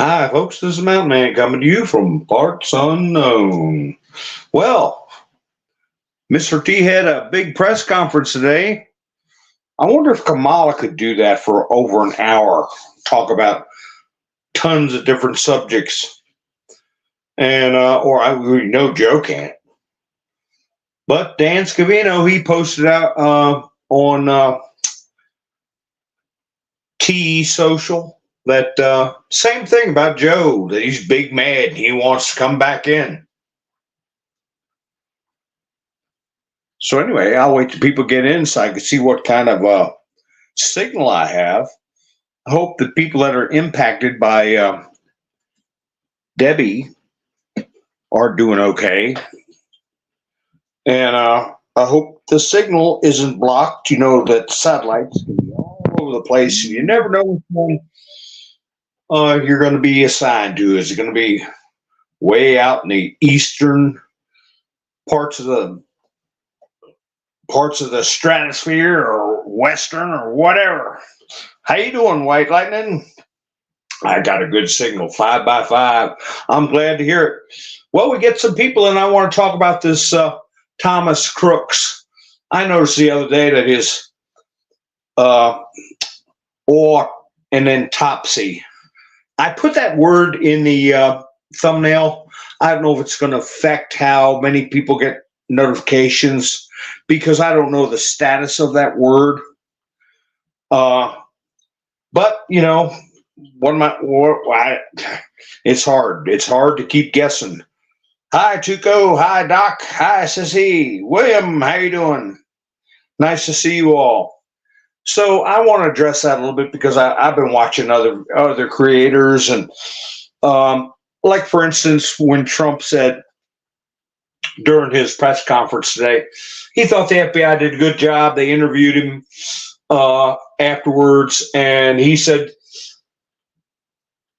Hi, folks. This is Mountain Man coming to you from parts unknown. Well, Mr. T had a big press conference today. I wonder if Kamala could do that for over an hour, talk about tons of different subjects. And, or we know Joe can't. But Dan Scavino, he posted out on TE Social that same thing about Joe, that he's big mad and he wants to come back in. So anyway, I'll wait till people get in so I can see what kind of signal I have. I hope that people that are impacted by Debbie are doing okay. And I hope the signal isn't blocked. You know that satellites can be all over the place. You never know which one you're going to be assigned to. Is it going to be way out in the eastern parts of the stratosphere, or western, or whatever? How you doing, White Lightning? I got a good signal, 5 by 5. I'm glad to hear it. Well, we get some people, and I want to talk about this Thomas Crooks. I noticed the other day that his or and then Autopsy. I put that word in the thumbnail. I don't know if it's going to affect how many people get notifications, because I don't know the status of that word. But you know, it's hard. It's hard to keep guessing. Hi, Tuco. Hi, Doc. Hi, Sissy. William, how you doing? Nice to see you all. So I want to address that a little bit, because I've been watching other creators, and like, for instance, when Trump said during his press conference today, he thought the FBI did a good job. They interviewed him afterwards, and he said,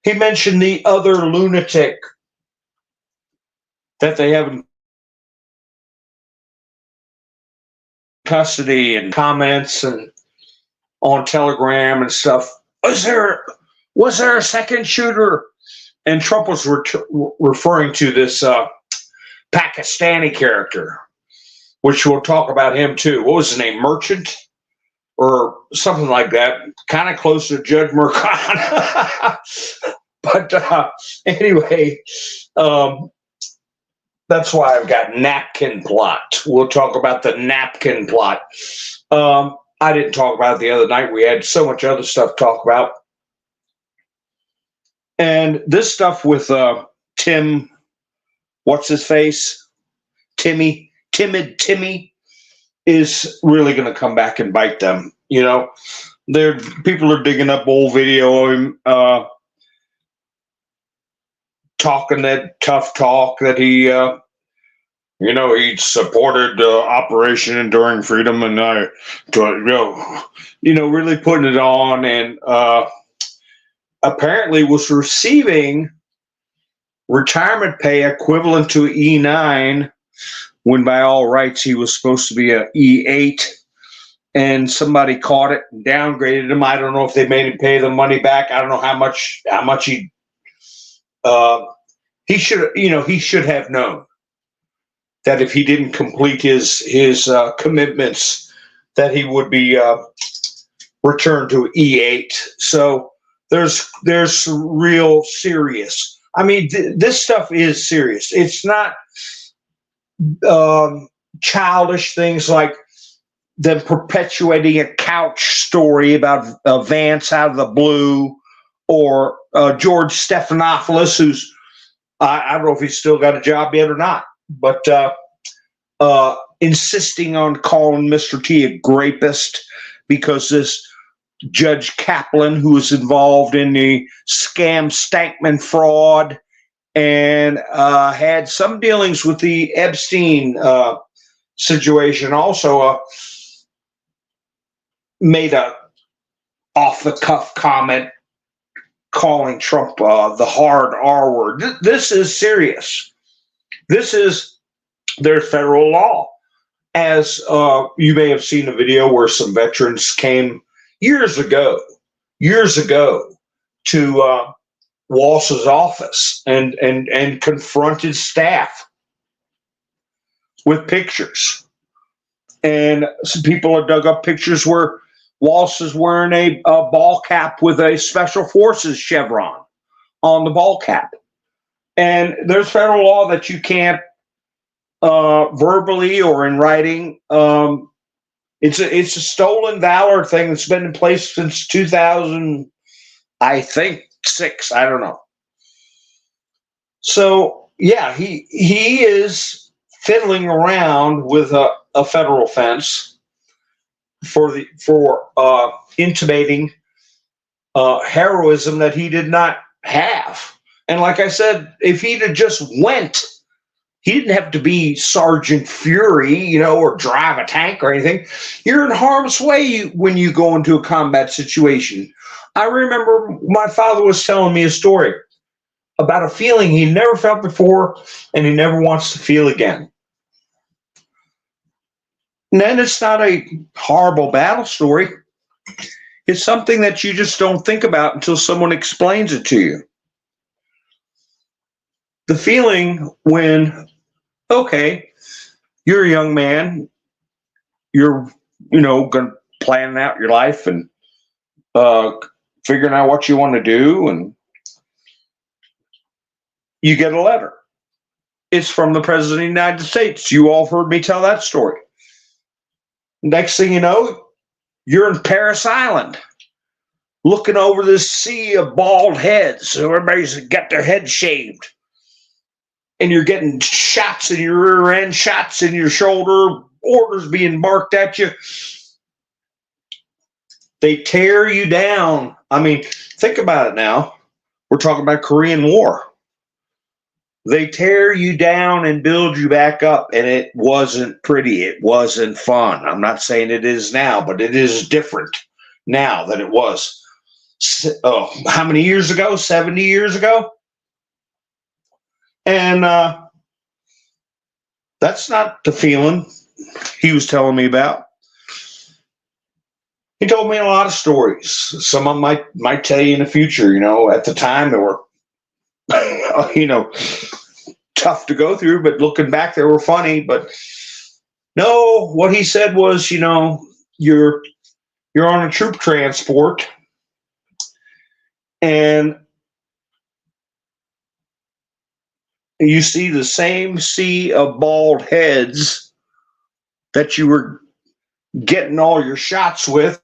he mentioned the other lunatic that they have in custody, and comments and on Telegram and stuff. Was there a second shooter? And Trump was referring to this Pakistani character, which we'll talk about him too. What was his name? Merchant or something like that. Kind of close to Judge Murcon. But anyway, that's why I've got Napkin plot. We'll talk about the Napkin plot. I didn't talk about it the other night. We had so much other stuff to talk about. And this stuff with Tim, what's his face? Timid Timmy is really going to come back and bite them. You know, people are digging up old video of him talking that tough talk that he, he supported Operation Enduring Freedom, and really putting it on, and apparently was receiving retirement pay equivalent to E9, when by all rights he was supposed to be a E8, and somebody caught it and downgraded him. I don't know if they made him pay the money back. I don't know how much he should have known that if he didn't complete his commitments, that he would be returned to E8. So there's real serious. I mean, this stuff is serious. It's not childish things like them perpetuating a couch story about Vance out of the blue, or George Stephanopoulos, who's I don't know if he's still got a job yet or not, but insisting on calling Mr. T a grapist because this Judge Kaplan, who was involved in the scam Stankman fraud and had some dealings with the Epstein situation, also made a off-the-cuff comment calling Trump the hard R word. This is serious. This is their federal law. As you may have seen a video where some veterans came years ago to Walsh's office and confronted staff with pictures. And some people have dug up pictures where Walsh is wearing a ball cap with a Special Forces chevron on the ball cap. And there's federal law that you can't verbally or in writing. It's a stolen valor thing that's been in place since 2000, I think 6. I don't know. So yeah, he is fiddling around with a federal offense for intimating heroism that he did not have. And like I said, if he'd have just went, he didn't have to be Sergeant Fury, or drive a tank or anything. You're in harm's way when you go into a combat situation. I remember my father was telling me a story about a feeling he never felt before and he never wants to feel again. And then it's not a horrible battle story. It's something that you just don't think about until someone explains it to you. The feeling when, okay, you're a young man, you're, going planning out your life and figuring out what you want to do, and you get a letter. It's from the President of the United States. You all heard me tell that story. Next thing you know, you're in Paris Island, looking over this sea of bald heads. So everybody's got their head shaved. And you're getting shots in your rear end, shots in your shoulder, orders being barked at you. They tear you down. I mean, think about it now. We're talking about Korean War. They tear you down and build you back up, and it wasn't pretty. It wasn't fun. I'm not saying it is now, but it is different now than it was. How many years ago? 70 years ago? And that's not the feeling he was telling me about. He told me a lot of stories. Some of them might tell you in the future. At the time they were, tough to go through, but looking back, they were funny. But no, what he said was, you're on a troop transport, and you see the same sea of bald heads that you were getting all your shots with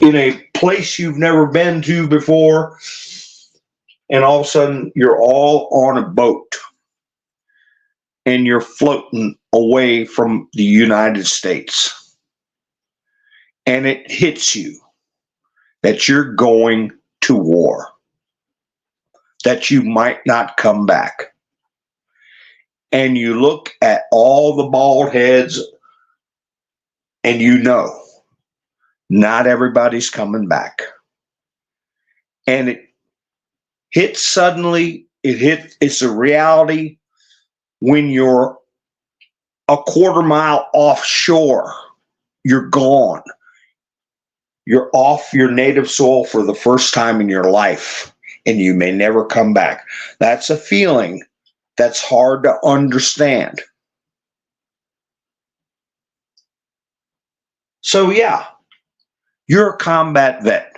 in a place you've never been to before, and all of a sudden you're all on a boat and you're floating away from the United States, and it hits you that you're going to war, that you might not come back. And you look at all the bald heads and not everybody's coming back. And it hits suddenly, it's a reality when you're a quarter mile offshore. You're gone. You're off your native soil for the first time in your life, and you may never come back. That's a feeling that's hard to understand. So yeah, you're a combat vet.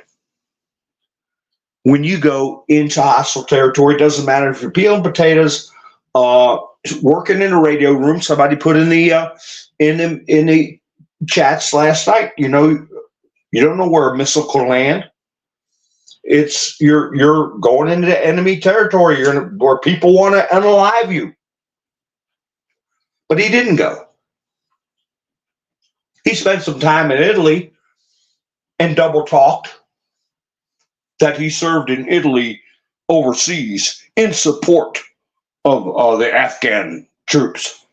When you go into hostile territory, it doesn't matter if you're peeling potatoes, working in a radio room. Somebody put in the chats last night. You don't know where a missile could land. It's you're going into enemy territory. Where people want to unalive you. But he didn't go. He spent some time in Italy and double talked that he served in Italy overseas in support of the Afghan troops.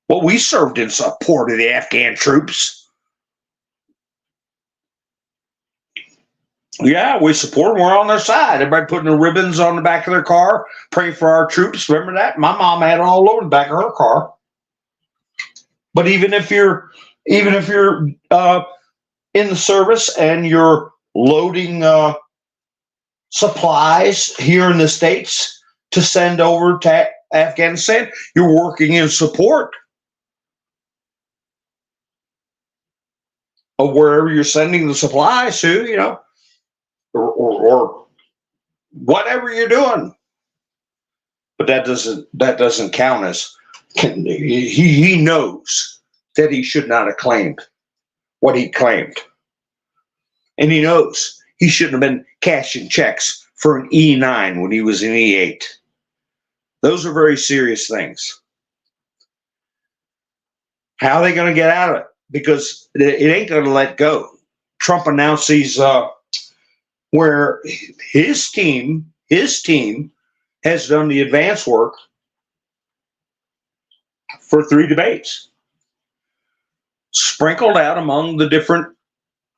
Well, we served in support of the Afghan troops. Yeah, we support them. We're on their side. Everybody putting the ribbons on the back of their car, praying for our troops. Remember that? My mom had it all over the back of her car. But even if you're in the service and you're loading supplies here in the States to send over to Afghanistan. You're working in support of wherever you're sending the supplies to, or whatever you're doing. But that doesn't count as he knows that he should not have claimed what he claimed. And he knows he shouldn't have been cashing checks for an E9 when he was an E8. Those are very serious things. How are they going to get out of it? Because it ain't going to let go. Trump announced these where his team has done the advance work for 3 debates, sprinkled out among the different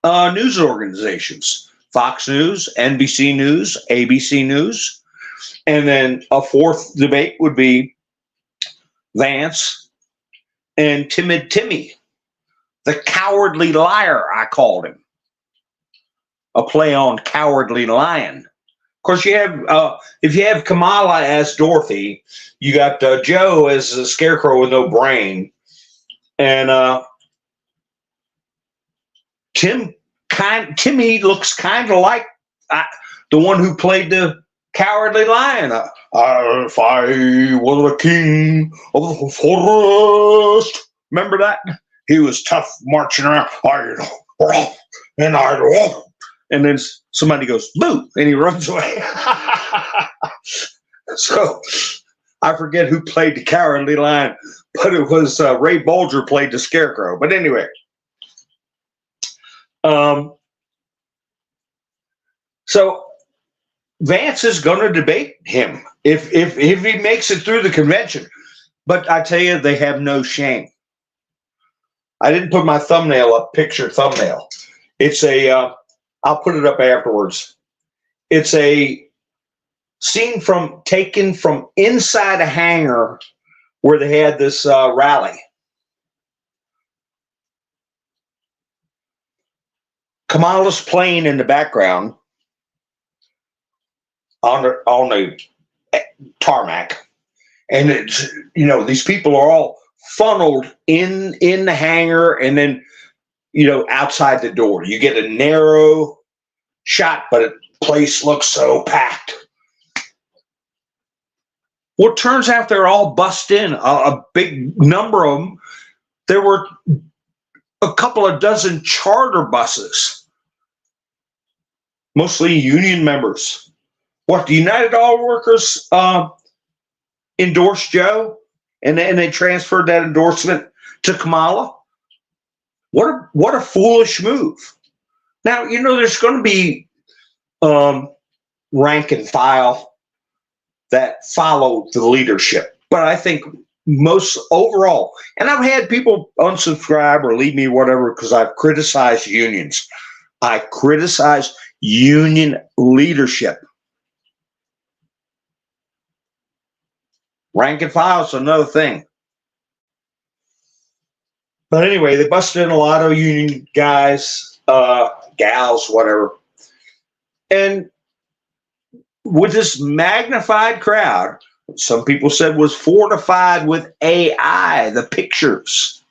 news organizations: Fox News, NBC News, ABC News, and then a 4th debate would be Vance and Timid Timmy, the cowardly liar, I called him. A play on cowardly lion. Of course, you have if you have Kamala as Dorothy, you got Joe as a scarecrow with no brain, and Timmy looks kind of like the one who played the cowardly lion. If I was the king of the forest, remember that? He was tough, marching around, and then somebody goes, boo, and he runs away. So I forget who played the cowardly lion, but it was Ray Bolger played the scarecrow. But anyway, so Vance is going to debate him if he makes it through the convention. But I tell you, they have no shame. I didn't put my thumbnail up, picture thumbnail. It's I'll put it up afterwards. It's a scene taken from inside a hangar where they had this rally. Kamala's plane in the background on the tarmac, and it's these people are all funneled in the hangar, and then outside the door. You get a narrow shot, but the place looks so packed. Well, it turns out they're all bussed in, a big number of them. There were a couple of dozen charter buses, mostly union members. What, the United Auto Workers endorsed Joe, and they transferred that endorsement to Kamala? What a foolish move. Now, there's going to be rank and file that follow the leadership. But I think most overall, and I've had people unsubscribe or leave me whatever because I've criticized unions. I criticize union leadership. Rank and file is another thing. But anyway, they busted in a lot of union guys, gals, whatever. And with this magnified crowd, some people said was fortified with AI, the pictures.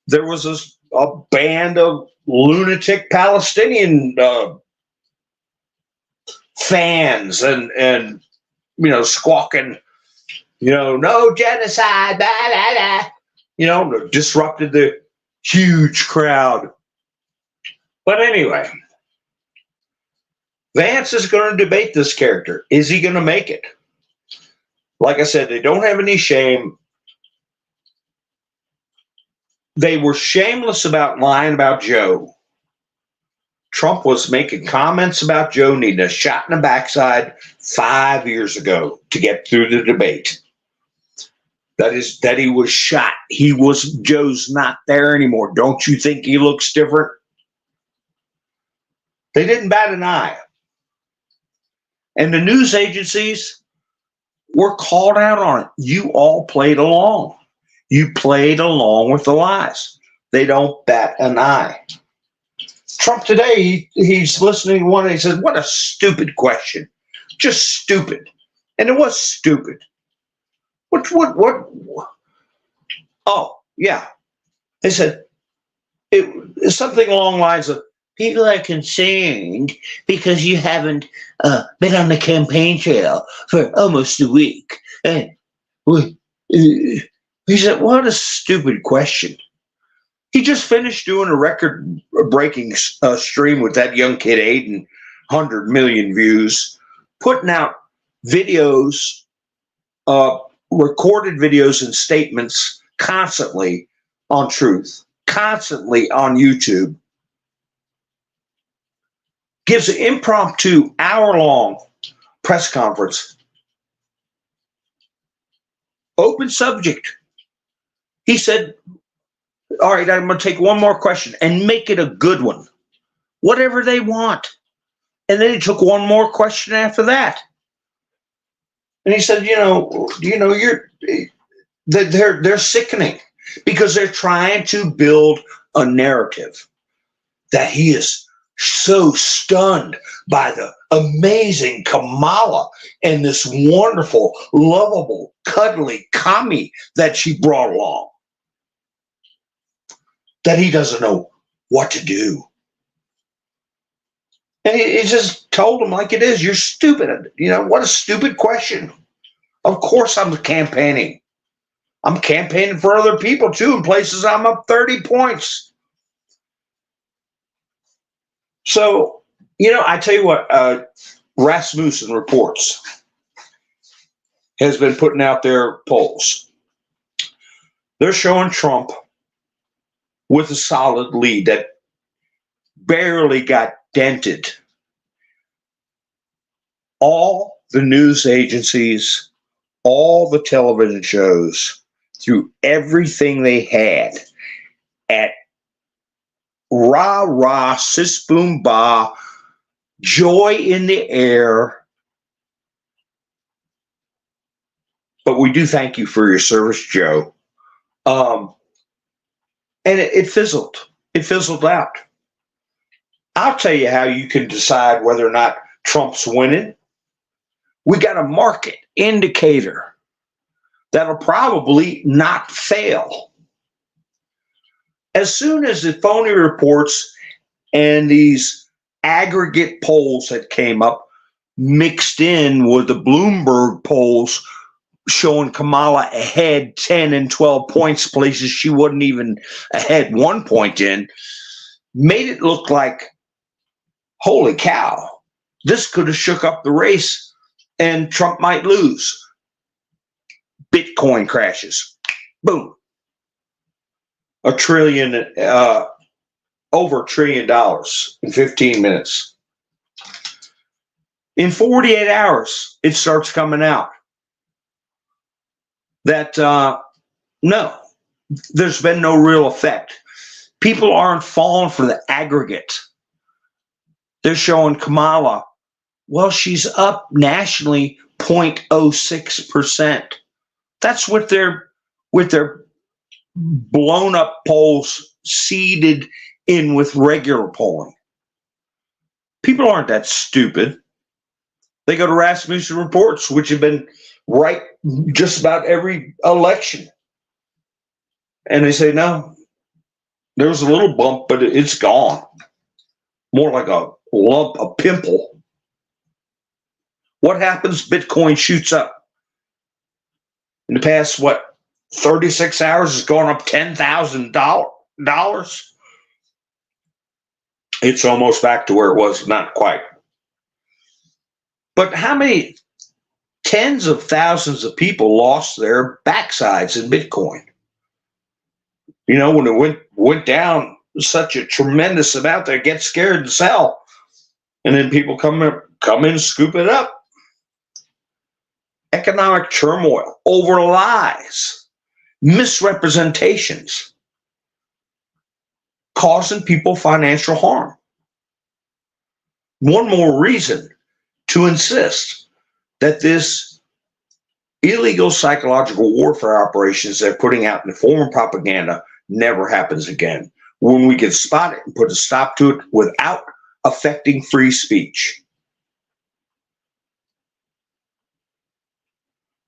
There was a band of lunatic Palestinian fans and squawking, no genocide, blah, blah, blah. Disrupted the huge crowd. But anyway, Vance is going to debate this character. Is he going to make it? Like I said, they don't have any shame. They were shameless about lying about Joe. Trump was making comments about Joe needing a shot in the backside 5 years ago to get through the debate. That he was shot. Joe's not there anymore. Don't you think he looks different? They didn't bat an eye. And the news agencies were called out on it. You all played along. You played along with the lies. They don't bat an eye. Trump today, he's listening to one and he says, what a stupid question. Just stupid. And it was stupid. What? Oh, yeah. They said, it's something along the lines of, people are concerned because you haven't been on the campaign trail for almost a week. And he said, what a stupid question. He just finished doing a record-breaking stream with that young kid, Aiden, 100 million views, putting out videos, recorded videos and statements constantly on Truth, constantly on YouTube. Gives an impromptu hour-long press conference. Open subject. He said, all right, I'm going to take one more question and make it a good one. Whatever they want. And then he took one more question after that. And he said, they're sickening because they're trying to build a narrative that he is so stunned by the amazing Kamala and this wonderful, lovable, cuddly commie that she brought along, that he doesn't know what to do. And he just told him like it is. You're stupid. What a stupid question. Of course I'm campaigning. I'm campaigning for other people too in places I'm up 30 points. So, I tell you what, Rasmussen Reports has been putting out their polls. They're showing Trump with a solid lead that barely got dented. All the news agencies, all the television shows, threw everything they had at rah, rah, sis, boom, bah, joy in the air. But we do thank you for your service, Joe. And it fizzled. It fizzled out. I'll tell you how you can decide whether or not Trump's winning. We got a market indicator that'll probably not fail. As soon as the phony reports and these aggregate polls that came up mixed in with the Bloomberg polls showing Kamala ahead 10 and 12 points, places she wasn't even ahead 1 point in, made it look like, holy cow, this could have shook up the race and Trump might lose. Bitcoin crashes. Boom. Over $1 trillion in 15 minutes. In 48 hours, it starts coming out that, no, there's been no real effect. People aren't falling for the aggregate. They're showing Kamala, well, she's up nationally 0.06%. That's with their blown up polls seeded in with regular polling. People aren't that stupid. They go to Rasmussen Reports, which have been right just about every election. And they say, no, there was a little bump, but it's gone. More like a lump, a pimple. What happens? Bitcoin shoots up. In the past, 36 hours, it's gone up $10,000. It's almost back to where it was, not quite. But how many tens of thousands of people lost their backsides in Bitcoin? When it went down such a tremendous amount, they get scared and sell. And then people come in and scoop it up. Economic turmoil over lies, misrepresentations, causing people financial harm. One more reason to insist that this illegal psychological warfare operations they're putting out in the form of propaganda never happens again when we can spot it and put a stop to it without affecting free speech.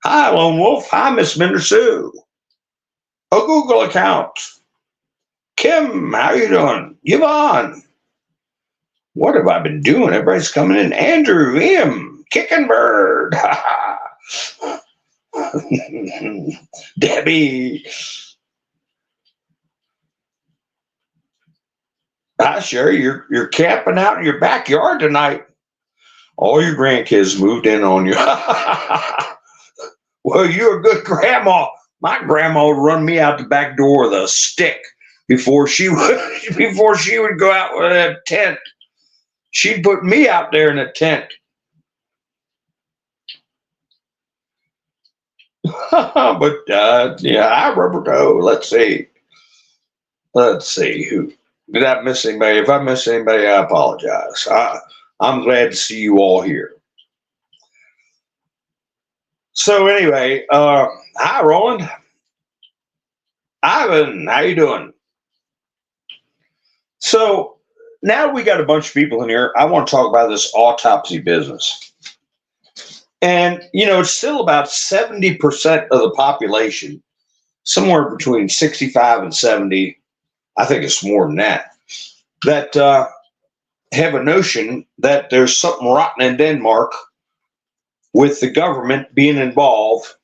Hi, Lone Wolf. Hi, Miss Minder Sue. A Google account. Kim, how you doing? Yvonne. What have I been doing? Everybody's coming in. Andrew, M, Kicking Bird. Debbie. Hi, Sherry. You're camping out in your backyard tonight. All your grandkids moved in on you. Well, you're a good grandma. My grandma would run me out the back door with a stick before she would go out with a tent. She'd put me out there in a tent. But yeah, I remember. Oh, let's see who did I miss anybody? If I miss anybody, I apologize. I'm glad to see you all here. So anyway, hi Roland. Ivan, how you doing? So now we got a bunch of people in here. I want to talk about this autopsy business. And, it's still about 70% of the population, somewhere between 65 and 70, I think it's more than that have a notion that there's something rotten in Denmark with the government being involved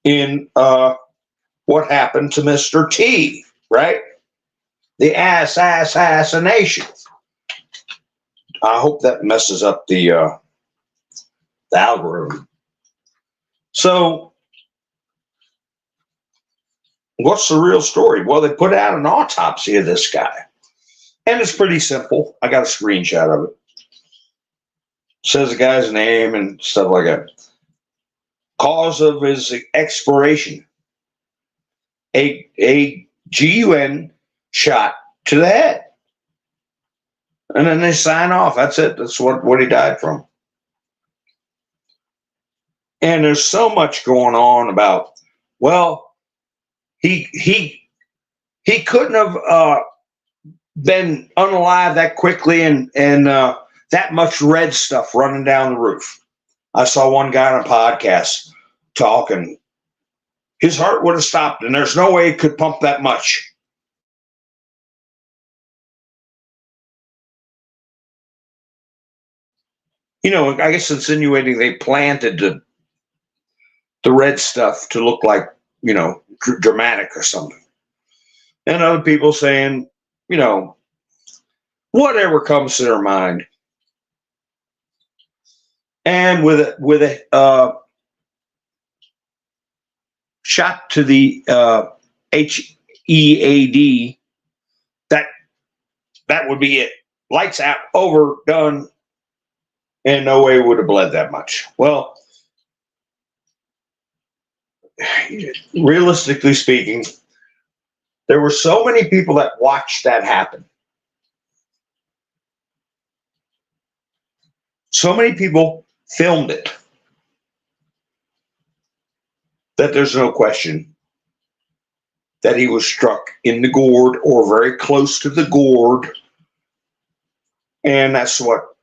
in what happened to Mr. T, right? The assassination. I hope that messes up the algorithm. So, what's the real story? Well, they put out an autopsy of this guy. And it's pretty simple. I got a screenshot of it. Says the guy's name and stuff like that. Cause of his expiration. A GUN shot to the head. And then they sign off. That's it. That's what he died from. And there's so much going on about, well, he couldn't have been unalive that quickly and that much red stuff running down the roof. I saw one guy on a podcast talking. His heart would have stopped, and there's no way it could pump that much. I guess insinuating they planted the red stuff to look like, dramatic or something. And other people saying, whatever comes to their mind. And with a shot to the HEAD, that would be it. Lights out, over, done, and no way would have bled that much. Well, realistically speaking, there were so many people that watched that happen. So many people filmed it that there's no question that he was struck in the gourd or very close to the gourd. And that's what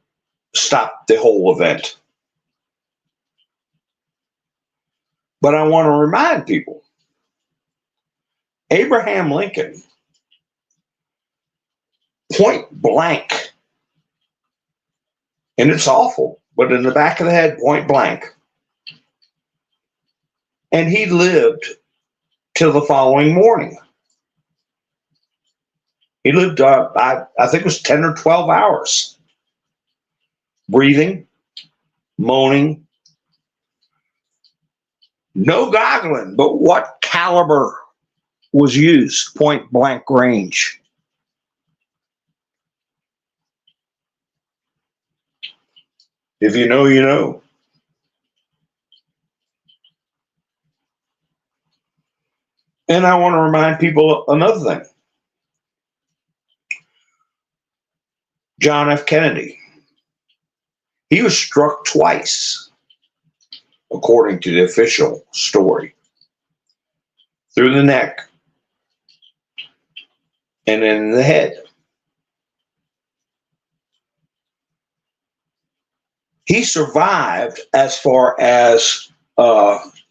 stopped the whole event. But I want to remind people, Abraham Lincoln, point blank, and it's awful, but in the back of the head, point blank. And he lived till the following morning. He lived, I think it was 10 or 12 hours. Breathing, moaning, no goggling, but what caliber was used? Point blank range. If you know, you know. And I want to remind people another thing. John F. Kennedy. He was struck twice, according to the official story. Through the neck and then in the head. He survived as far as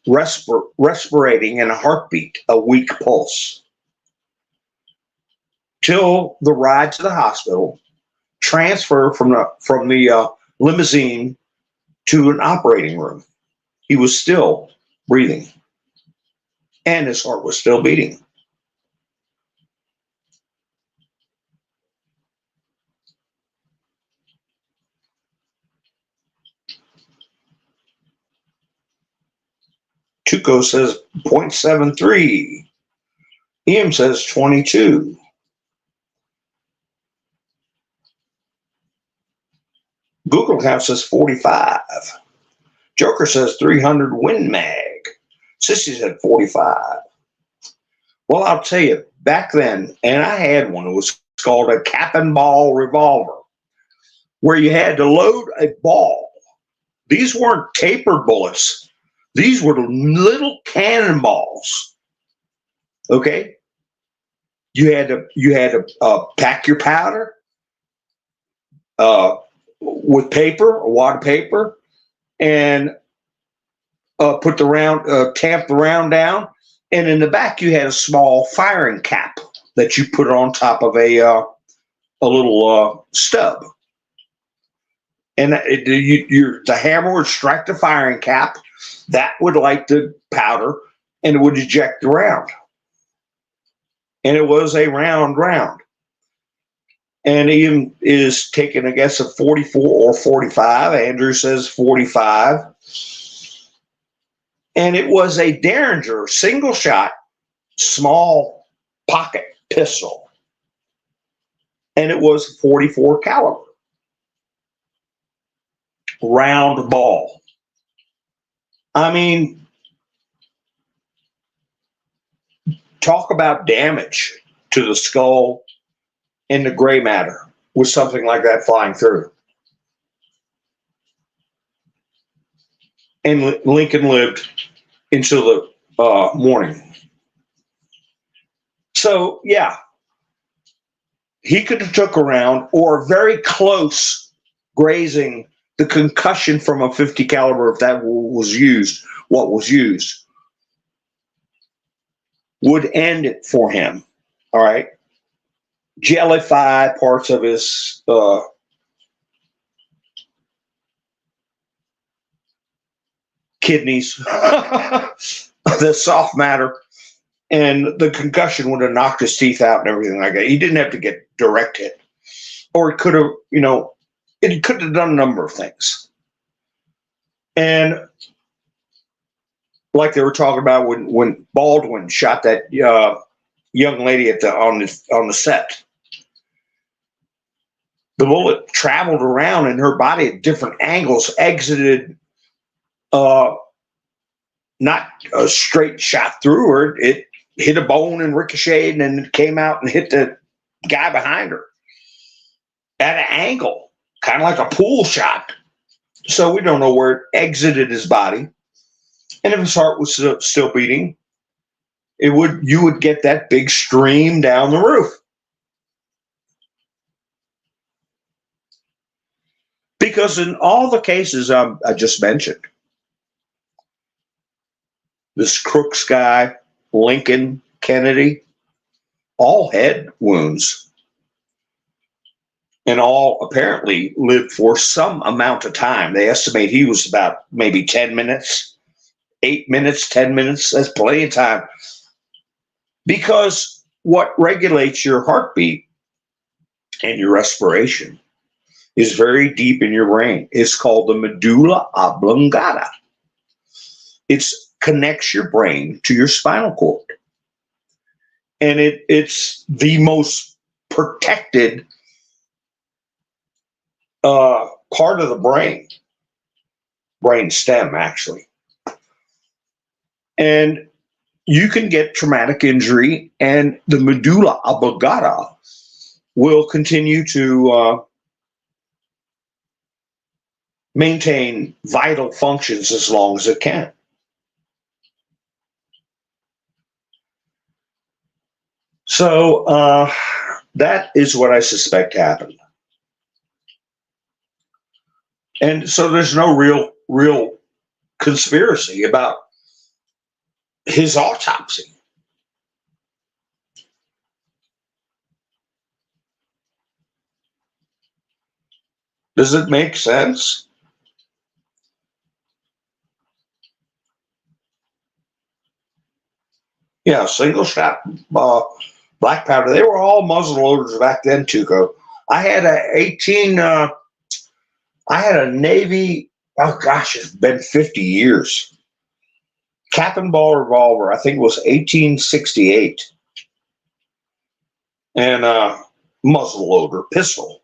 respirating in a heartbeat, a weak pulse, till the ride to the hospital, transfer from the limousine to an operating room. He was still breathing, and his heart was still beating. Tuco says 0.73. Ian says 22. Google account says 45. Joker says 300 Win Mag. Sissy said 45. Well, I'll tell you, back then, and I had one, it was called a cap and ball revolver, where you had to load a ball. These weren't tapered bullets. These were little cannonballs. Okay? You had to pack your powder with paper, a wad of paper, and put the round, tamp the round down, and in the back you had a small firing cap that you put on top of a little stub, and the hammer would strike the firing cap, that would light the powder, and it would eject the round, and it was a round. And Ian is taking a guess of 44 or 45. Andrew says 45. And it was a Derringer single shot, small pocket pistol. And it was 44 caliber. Round ball. I mean, talk about damage to the skull and the gray matter with something like that flying through. And Lincoln lived into the morning. So, yeah, he could have took around or very close grazing the concussion from a 50 caliber, if that was used, what was used, would end it for him. All right. Jellify parts of his kidneys, the soft matter, and the concussion would have knocked his teeth out and everything like that. He didn't have to get direct hit, or it could have, it could have done a number of things. And like they were talking about when Baldwin shot that young lady on the set, the bullet traveled around in her body at different angles, exited, not a straight shot through her. It hit a bone and ricocheted, and then it came out and hit the guy behind her at an angle, kind of like a pool shot. So we don't know where it exited his body. And if his heart was still beating, you would get that big stream down the roof. Because in all the cases I just mentioned, this Crooks guy, Lincoln, Kennedy, all head wounds, and all apparently lived for some amount of time. They estimate he was about maybe 10 minutes, 8 minutes, 10 minutes. That's plenty of time. Because what regulates your heartbeat and your respiration is very deep in your brain. It's called the medulla oblongata. It connects your brain to your spinal cord. And it's the most protected part of the brain stem, actually. And you can get traumatic injury, and the medulla oblongata will continue to maintain vital functions as long as it can. So That is what I suspect happened. And so there's no real conspiracy about his autopsy. Does it make sense? Yeah, single shot black powder. They were all muzzle loaders back then, Tuco. I had I had a Navy. Oh gosh, it's been 50 years. Cap and ball revolver. I think it was 1868, and muzzle loader pistol,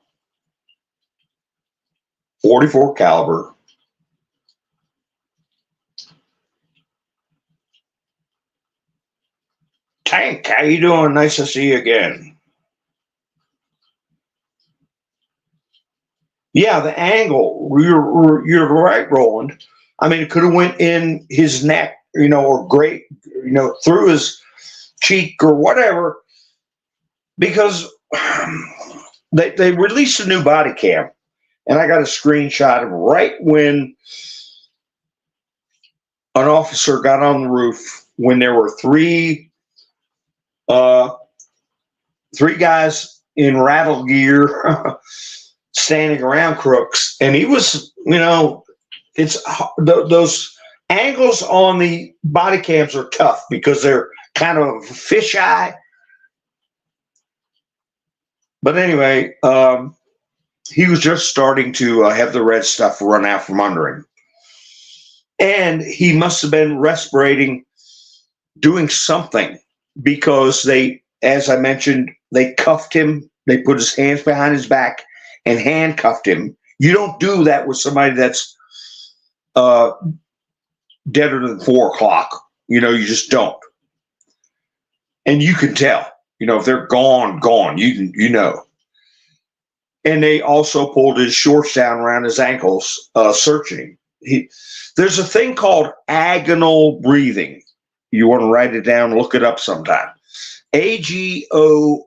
44 caliber. Tank, how you doing? Nice to see you again. Yeah, the angle. You're right, Roland. I mean, it could have went in his neck, or great, through his cheek or whatever, because they released a new body cam, and I got a screenshot of right when an officer got on the roof when there were three guys in rattle gear standing around Crooks, and he was, it's those angles on the body cams are tough because they're kind of fisheye. But anyway, he was just starting to have the red stuff run out from under him, and he must have been respirating, doing something, because they, as I mentioned, they cuffed him. They put his hands behind his back and handcuffed him. You don't do that with somebody that's deader than 4 o'clock. You just don't. And you can tell, if they're gone, you know. And they also pulled his shorts down around his ankles, searching him. There's a thing called agonal breathing. You want to write it down, look it up sometime. AGON,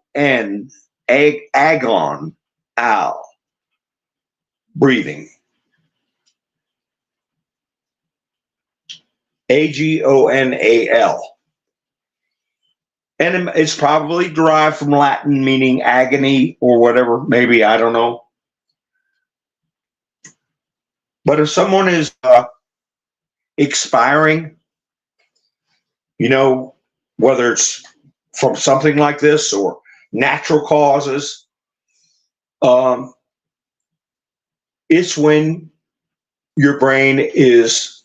agon, owl, breathing. AGONAL. And it's probably derived from Latin, meaning agony or whatever, maybe, I don't know. But if someone is expiring, whether it's from something like this or natural causes, it's when your brain is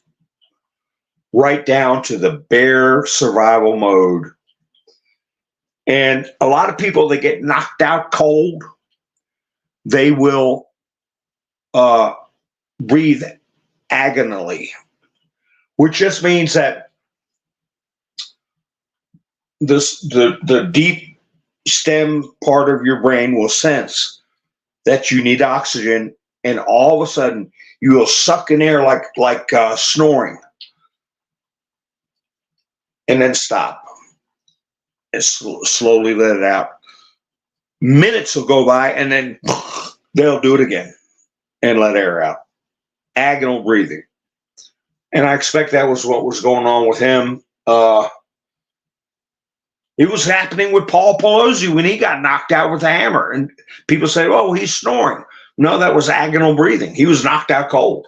right down to the bare survival mode. And a lot of people that get knocked out cold, they will breathe agonally, which just means that the deep stem part of your brain will sense that you need oxygen, and all of a sudden you will suck in air like snoring, and then stop and slowly let it out. Minutes will go by, and then they'll do it again and let air out. Agonal breathing. And I expect that was what was going on with him. It was happening with Paul Pelosi when he got knocked out with a hammer. And people say, oh, he's snoring. No, that was agonal breathing. He was knocked out cold.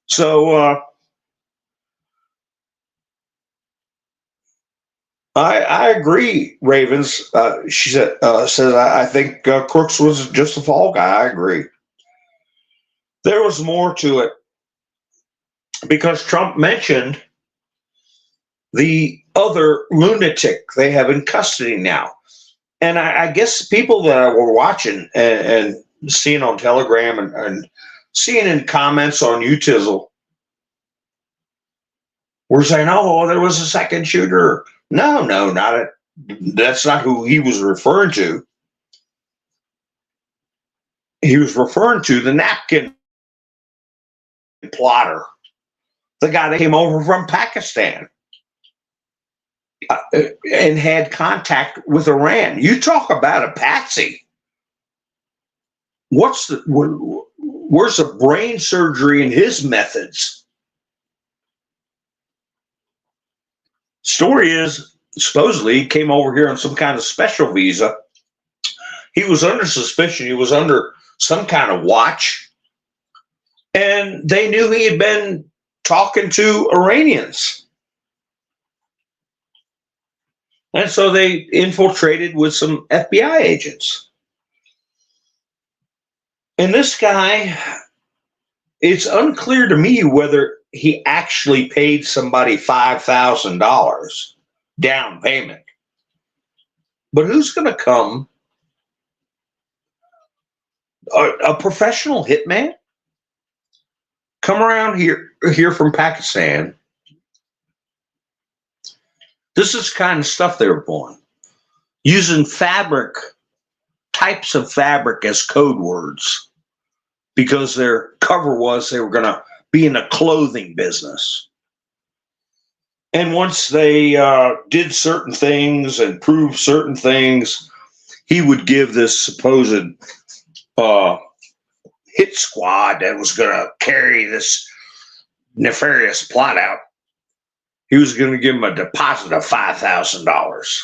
So I agree, Ravens. She says, I think Crooks was just a fall guy. I agree. There was more to it, because Trump mentioned the other lunatic they have in custody now. And I guess people that were watching and seeing on Telegram and seeing in comments on YouTube were saying, oh, there was a second shooter. No, not it. That's not who he was referring to. He was referring to the Napkin plotter, the guy that came over from Pakistan. and had contact with Iran. You talk about a patsy. Where's the brain surgery in his methods? Story is, supposedly he came over here on some kind of special visa. He was under suspicion. He was under some kind of watch. And they knew he had been talking to Iranians. And so they infiltrated with some FBI agents. And this guy, it's unclear to me whether he actually paid somebody $5,000 down payment. But who's going to come? A professional hitman? Come around here from Pakistan. This is the kind of stuff they were pulling. Using types of fabric as code words. Because their cover was they were going to be in a clothing business. And once they did certain things and proved certain things, he would give this supposed hit squad that was going to carry this nefarious plot out, he was going to give him a deposit of $5,000.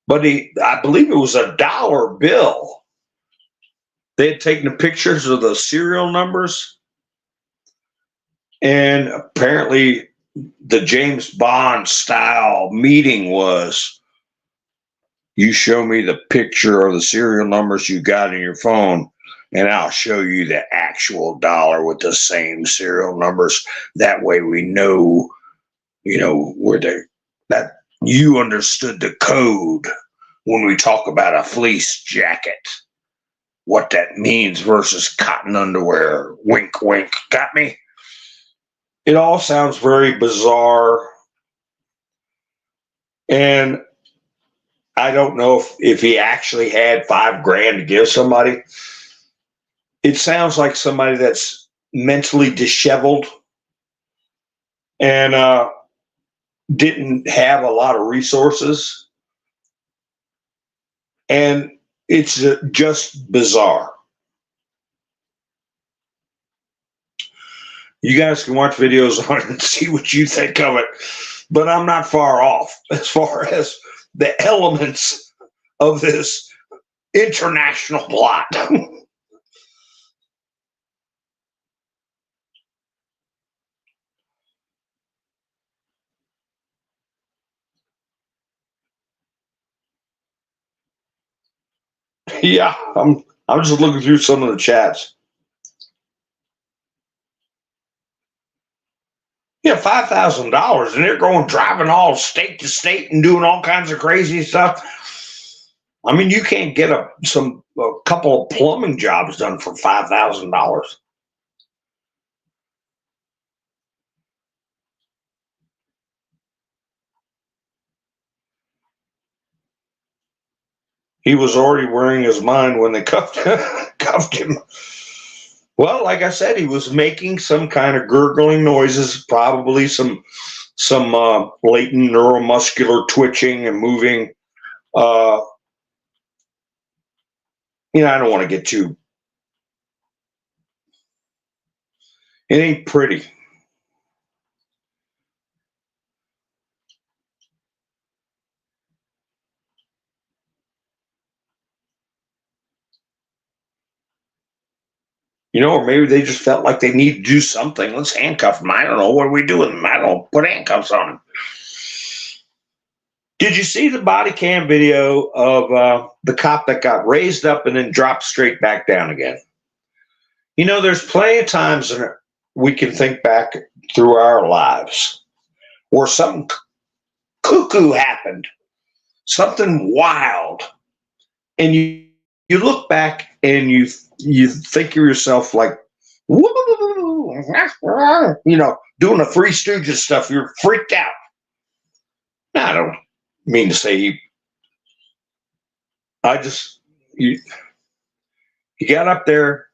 But I believe it was a dollar bill. They had taken the pictures of the serial numbers, and apparently the James Bond style meeting was, you show me the picture of the serial numbers you got in your phone, and I'll show you the actual dollar with the same serial numbers. That way we know, that you understood the code when we talk about a fleece jacket. What that means versus cotton underwear. Wink, wink. Got me? It all sounds very bizarre. And I don't know if he actually had $5,000 to give somebody. It sounds like somebody that's mentally disheveled and didn't have a lot of resources. And it's just bizarre. You guys can watch videos on it and see what you think of it. But I'm not far off as far as the elements of this international plot. Yeah, I'm just looking through some of the chats. Yeah, $5,000, and they're going driving all state to state and doing all kinds of crazy stuff. I mean, you can't get a couple of plumbing jobs done for $5,000. He was already wearing his mind when they cuffed him. Well, like I said, he was making some kind of gurgling noises, probably some latent neuromuscular twitching and moving. I don't want to get too. It ain't pretty. Or maybe they just felt like they need to do something. Let's handcuff him. I don't know. What are we doing? I don't know. Put handcuffs on him. Did you see the body cam video of the cop that got raised up and then dropped straight back down again? There's plenty of times we can think back through our lives where something cuckoo happened, something wild, and you look back and you think of yourself like, doing the Three Stooges stuff. You're freaked out. I don't mean to say he got up there.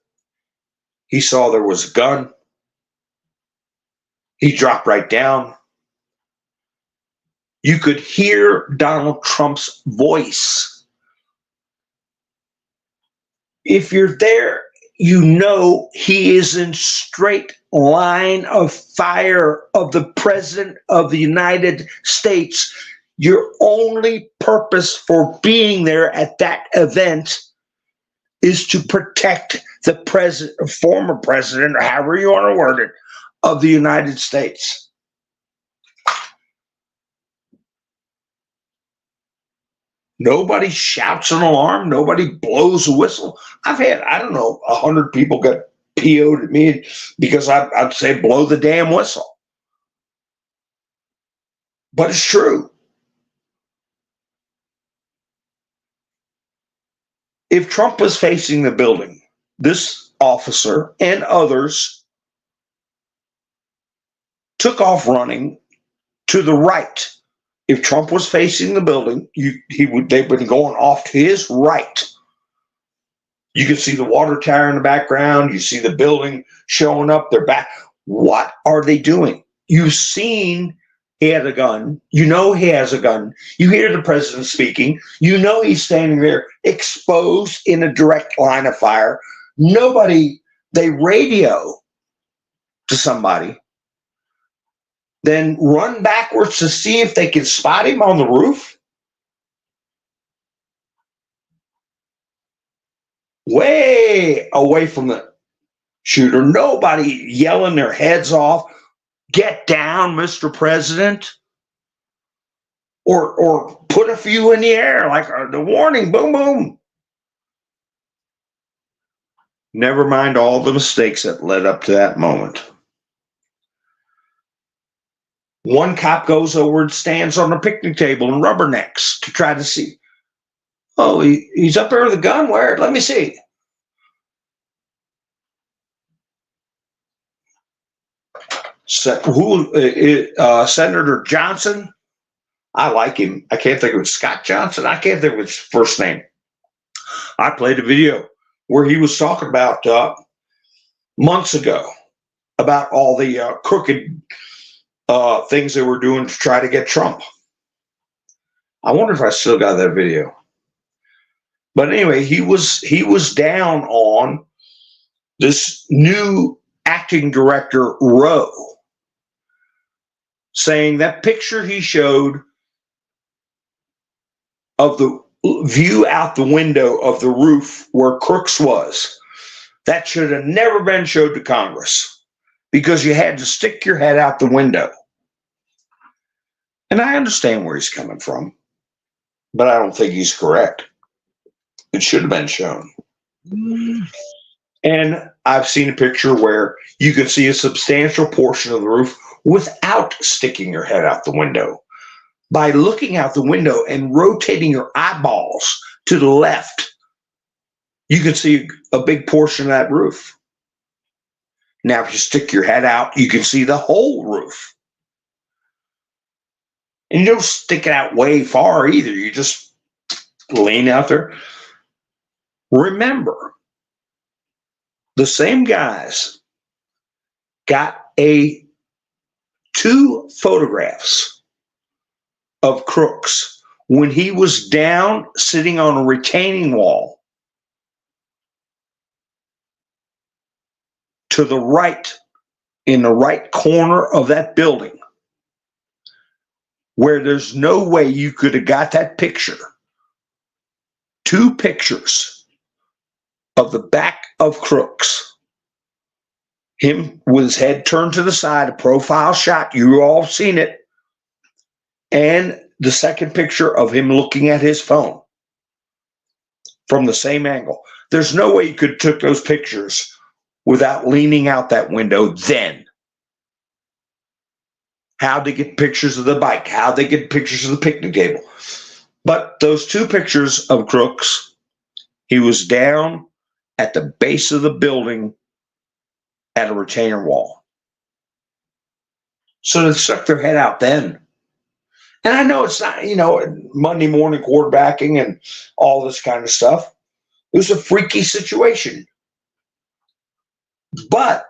He saw there was a gun. He dropped right down. You could hear Donald Trump's voice. If you're there, you know he is in straight line of fire of the President of the United States. Your only purpose for being there at that event is to protect the president, former president, or however you want to word it, of the United States. Nobody shouts an alarm. Nobody blows a whistle. I've had, I don't know, 100 people got PO'd at me because I'd say blow the damn whistle. But it's true. If Trump was facing the building, this officer and others took off running to the right. If Trump was facing the building, they've been going off to his right. You can see the water tower in the background. You see the building showing up. They're back. What are they doing? You've seen he had a gun. You know he has a gun. You hear the president speaking. You know he's standing there exposed in a direct line of fire. They radio to somebody, then run backwards to see if they can spot him on the roof. Way away from the shooter. Nobody yelling their heads off. Get down, Mr. President. Or put a few in the air, like the warning, boom, boom. Never mind all the mistakes that led up to that moment. One cop goes over and stands on a picnic table and rubbernecks to try to see. Oh, he's up there with a gun. Where? Let me see. Senator Johnson? I like him. I can't think of it. Scott Johnson? I can't think of his first name. I played a video where he was talking about months ago about all the crooked things they were doing to try to get Trump. I wonder if I still got that video. But anyway, he was down on this new acting director, Rowe, saying that picture he showed of the view out the window of the roof where Crooks was, that should have never been showed to Congress because you had to stick your head out the window. And I understand where he's coming from, but I don't think he's correct. It should have been shown. And I've seen a picture where you can see a substantial portion of the roof without sticking your head out the window. By looking out the window and rotating your eyeballs to the left, you can see a big portion of that roof. Now, if you stick your head out, you can see the whole roof. And you don't stick it out way far either. You just lean out there. Remember, the same guys got two photographs of Crooks when he was down sitting on a retaining wall to the right, in the right corner of that building, where there's no way you could have got that picture. Two pictures of the back of Crooks. Him with his head turned to the side, a profile shot. You all seen it. And the second picture of him looking at his phone from the same angle. There's no way you could have took those pictures without leaning out that window then. How'd they get pictures of the bike? How'd they get pictures of the picnic table? But those two pictures of Crooks, he was down at the base of the building at a retainer wall. So they stuck their head out then. And I know it's not, Monday morning quarterbacking and all this kind of stuff. It was a freaky situation. But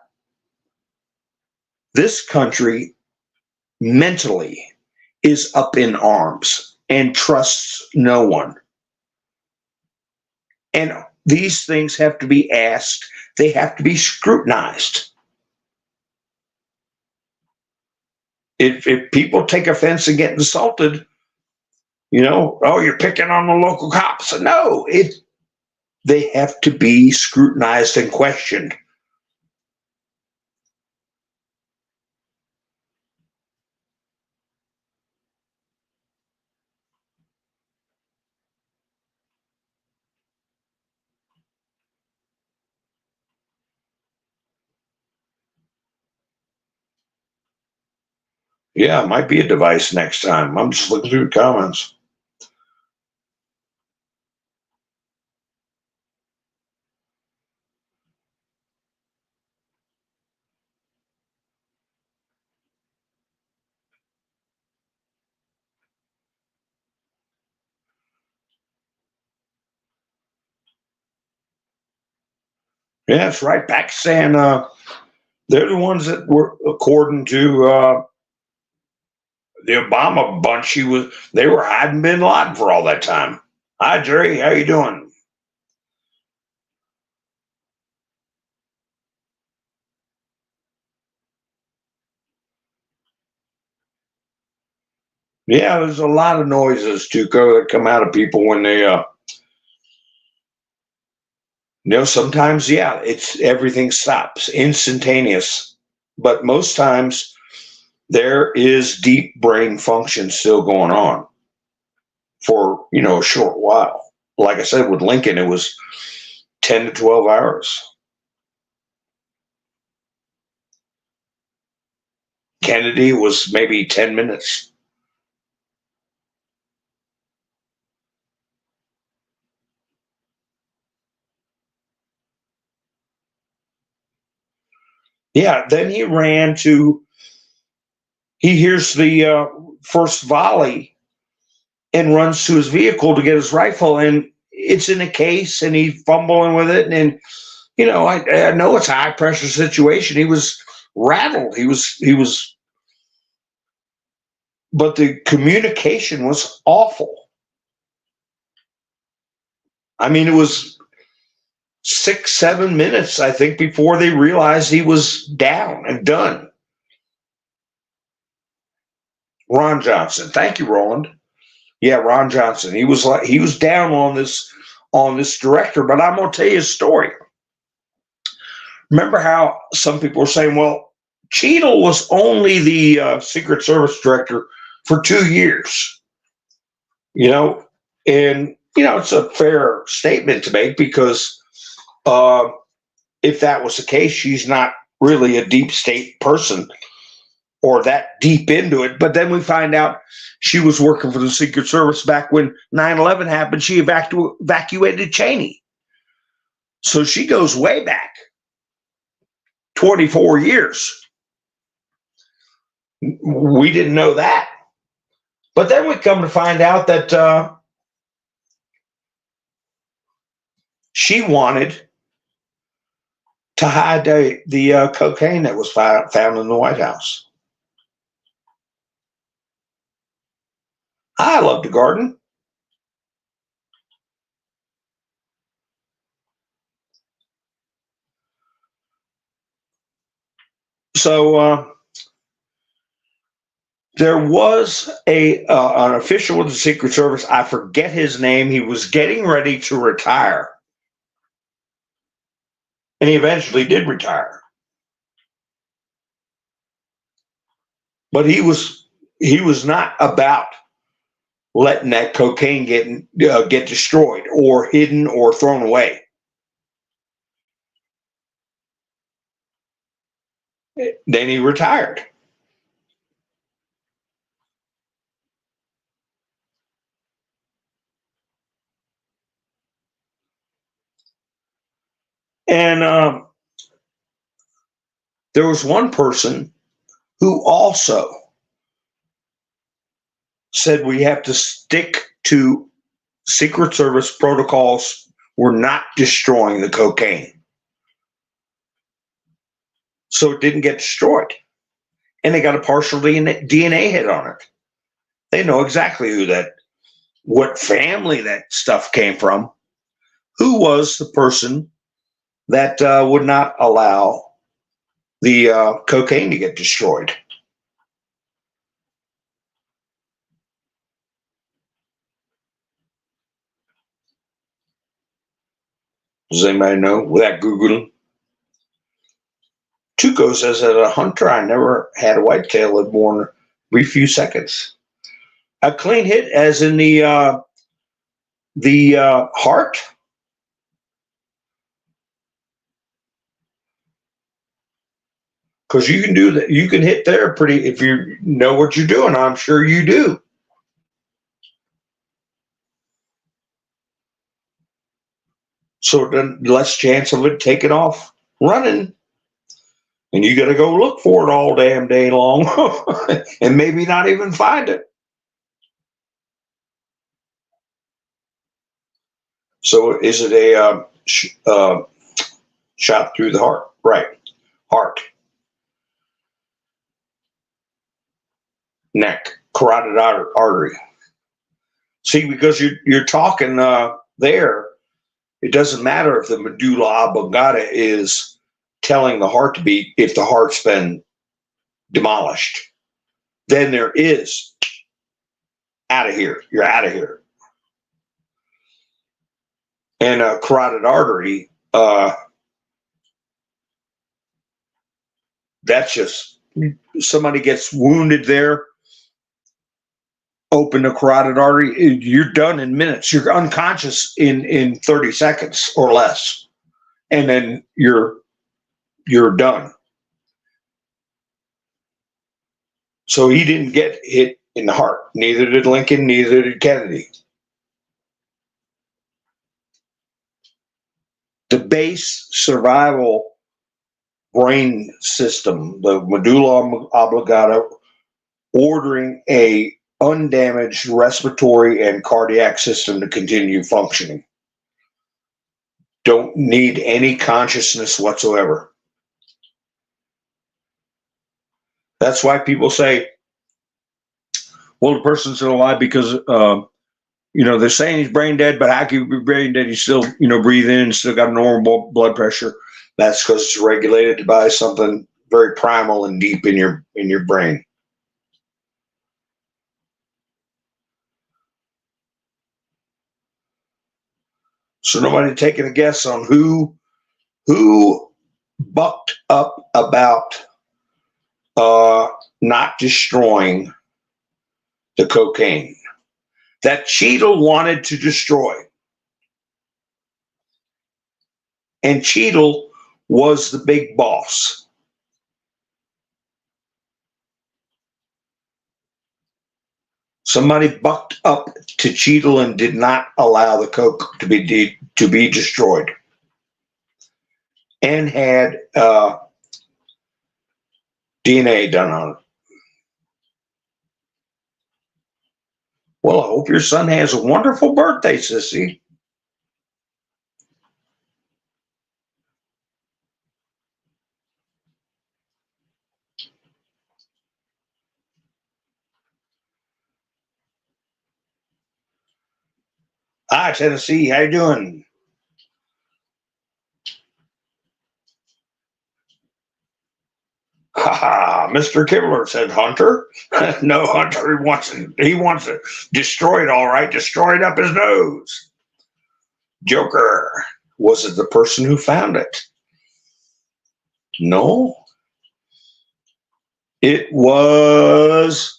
this country mentally is up in arms and trusts no one. And these things have to be asked, they have to be scrutinized. If people take offense and get insulted, oh, you're picking on the local cops. No, they have to be scrutinized and questioned. Yeah, it might be a device next time. I'm just looking through the comments. Yeah, it's right back saying they're the ones that were, according to the Obama bunch, they were hiding Bin Laden for all that time. Hi, Jerry, how you doing? Yeah, there's a lot of noises too that come out of people when they sometimes, yeah, it's everything stops instantaneous, but most times there is deep brain function still going on for a short while. Like I said, with Lincoln, it was 10 to 12 hours. Kennedy was maybe 10 minutes. Yeah, then he hears the first volley and runs to his vehicle to get his rifle, and it's in a case, and he's fumbling with it. And I know it's a high pressure situation. He was rattled. He was, but the communication was awful. I mean, it was 6, 7 minutes, I think, before they realized he was down and done. Ron Johnson. Thank you, Roland. Yeah, Ron Johnson. He was down on this director, but I'm gonna tell you a story. Remember how some people were saying, well, Cheadle was only the Secret Service director for 2 years, and it's a fair statement to make because if that was the case, she's not really a deep state person or that deep into it. But then we find out she was working for the Secret Service back when 9/11 happened. She evacuated Cheney. So she goes way back 24 years. We didn't know that. But then we come to find out that she wanted to hide the cocaine that was found in the White House. I love to garden. So there was an official with the Secret Service. I forget his name. He was getting ready to retire, and he eventually did retire. But he was not about letting that cocaine get destroyed or hidden or thrown away. Then he retired. And there was one person who also said we have to stick to Secret Service protocols. We're not destroying the cocaine. So it didn't get destroyed. And they got a partial DNA hit on it. They know exactly what family that stuff came from, who was the person that would not allow the cocaine to get destroyed. Does anybody know without Googling? Tuco says, as a hunter, I never had a whitetail live more than a brief few seconds. A clean hit, as in the heart. Because you can do that. You can hit there pretty if you know what you're doing. I'm sure you do. So then less chance of it taking off running. And you got to go look for it all damn day long and maybe not even find it. So is it a shot through the heart? Right. Heart. Neck. Carotid artery. See, because you're talking there, it doesn't matter if the medulla oblongata is telling the heart to beat if the heart's been demolished. Then there is out of here. You're out of here. And a carotid artery, that's just somebody gets wounded there. Open the carotid artery, you're done in minutes. You're unconscious in 30 seconds or less, and then you're done. So he didn't get hit in the heart. Neither did Lincoln. Neither did Kennedy. The base survival brain system, the medulla oblongata, ordering a undamaged respiratory and cardiac system to continue functioning. Don't need any consciousness whatsoever. That's why people say, well, the person's still alive because, they're saying he's brain dead, but how can you be brain dead? He's still, breathing and still got a normal blood pressure. That's because it's regulated by something very primal and deep in your brain. So nobody taking a guess on who bucked up about not destroying the cocaine that Cheadle wanted to destroy. And Cheadle was the big boss. Somebody bucked up to Cheadle and did not allow the coke to be destroyed, and had DNA done on it. Well, I hope your son has a wonderful birthday, sissy. Hi, Tennessee. How you doing? Ha! Mr. Kibler said Hunter. No, Hunter he wants to destroy it, all right. Destroy it up his nose. Joker. Was it the person who found it? No. It was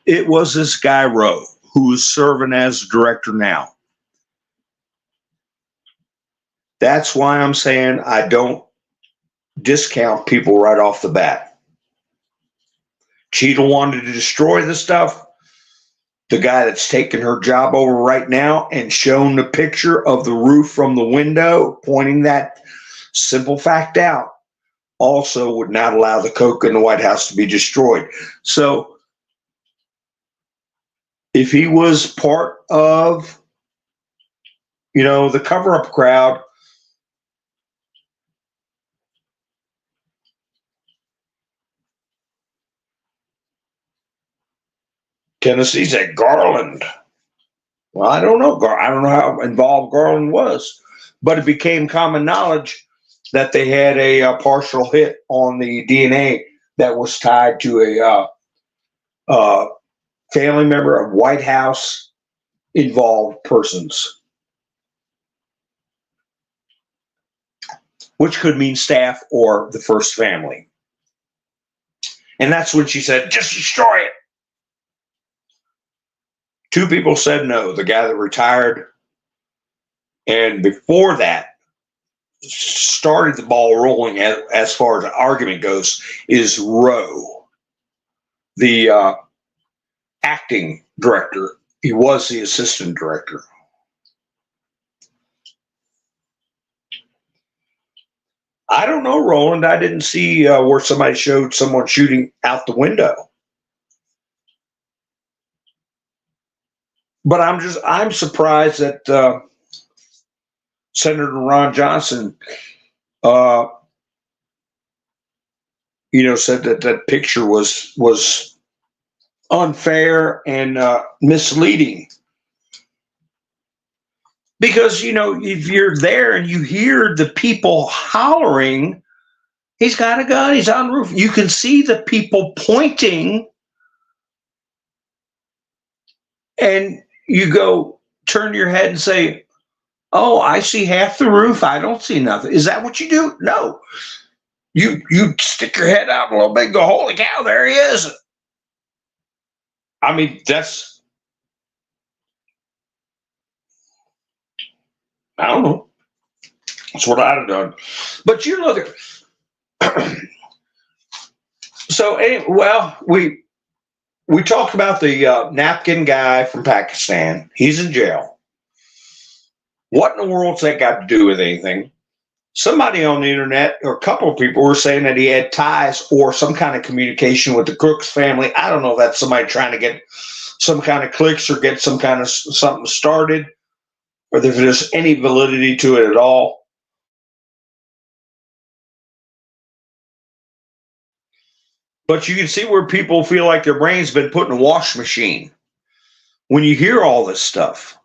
it was this guy Rowe, who is serving as director now. That's why I'm saying I don't discount people right off the bat. Cheadle wanted to destroy the stuff. The guy that's taking her job over right now and shown the picture of the roof from the window, pointing that simple fact out, also would not allow the coke in the White House to be destroyed. So if he was part of, the cover-up crowd, Tennessee said Garland. Well, I don't know. I don't know how involved Garland was, but it became common knowledge that they had a partial hit on the DNA that was tied to a family member of White House involved persons, which could mean staff or the first family. And that's when she said, just destroy it. Two people said no, the guy that retired, and before that, started the ball rolling as far as the argument goes, is Rowe, the acting director. He was the assistant director. I don't know, Roland. I didn't see where somebody showed someone shooting out the window. But I'm surprised that Senator Ron Johnson, said that that picture was unfair and misleading. Because, if you're there and you hear the people hollering, he's got a gun, he's on the roof. You can see the people pointing, and you go turn your head and say, oh, I see half the roof. I don't see nothing. Is that what you do? No. You stick your head out a little bit and go, holy cow, there he is. I mean, I don't know. That's what I'd have done. But you look at, so anyway, well, we talked about the Napkin guy from Pakistan. He's in jail. What in the world's that got to do with anything? Somebody on the internet, or a couple of people, were saying that he had ties or some kind of communication with the Crooks family. I don't know if that's somebody trying to get some kind of clicks or get some kind of something started, or if there's any validity to it at all. But you can see where people feel like their brain's been put in a wash machine when you hear all this stuff.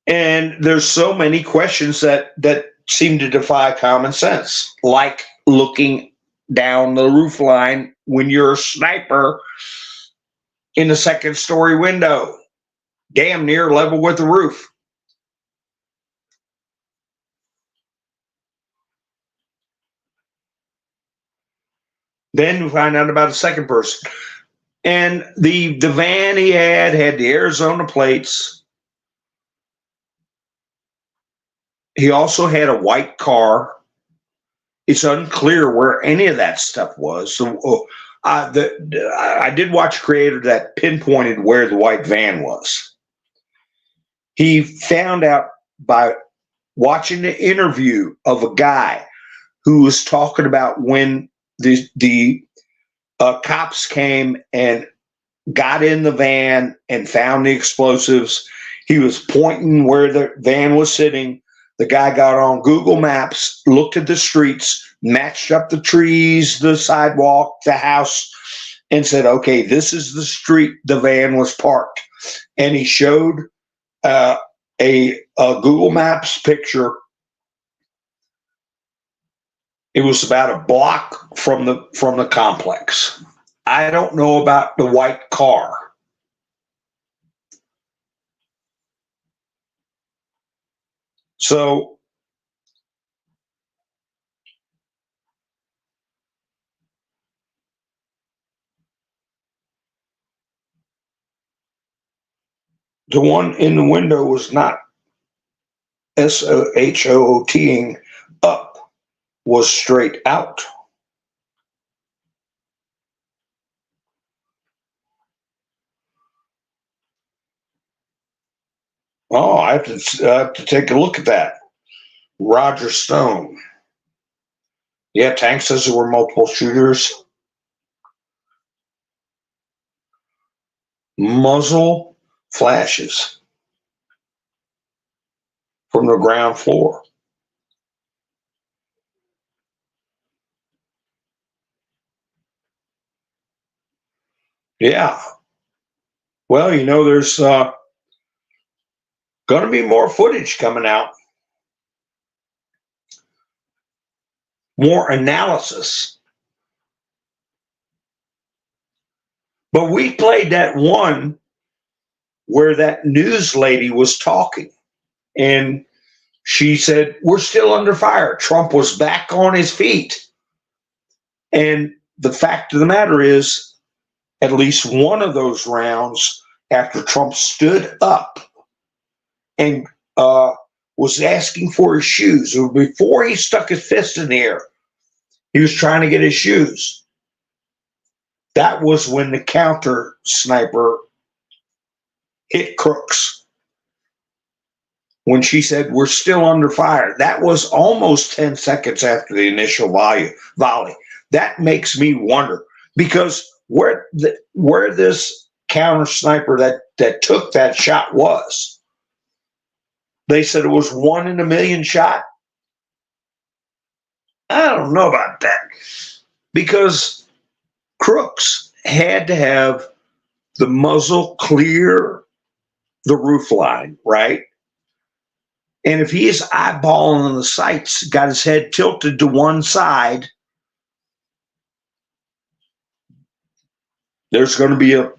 And there's so many questions that seem to defy common sense, like looking down the roof line when you're a sniper in the second story window, damn near level with the roof. Then we find out about a second person. And the van he had the Arizona plates. He also had a white car. It's unclear where any of that stuff was. So I did watch a creator that pinpointed where the white van was. He found out by watching the interview of a guy who was talking about when the cops came and got in the van and found the explosives. He was pointing where the van was sitting. The guy got on Google Maps, looked at the streets, matched up the trees, the sidewalk, the house, and said, okay, this is the street the van was parked. And he showed a Google Maps picture. It was about a block from the complex. I don't know about the white car. So the one in the window was not SHOOTing up, was straight out. Oh, I have to take a look at that. Roger Stone. Yeah, Tank says there were multiple shooters. Muzzle flashes from the ground floor. Yeah. Well, there's going to be more footage coming out, more analysis. But we played that one where that news lady was talking, and she said, "We're still under fire. Trump was back on his feet." And the fact of the matter is, at least one of those rounds, after Trump stood up and was asking for his shoes, or before he stuck his fist in the air, he was trying to get his shoes. That was when the counter sniper hit Crooks. When she said, "We're still under fire," that was almost 10 seconds after the initial volley. That makes me wonder, because where this counter sniper that took that shot was, they said it was 1 in a million shot. I don't know about that, because Crooks had to have the muzzle clear the roof line, right? And if he is eyeballing the sights, got his head tilted to one side, there's going to be a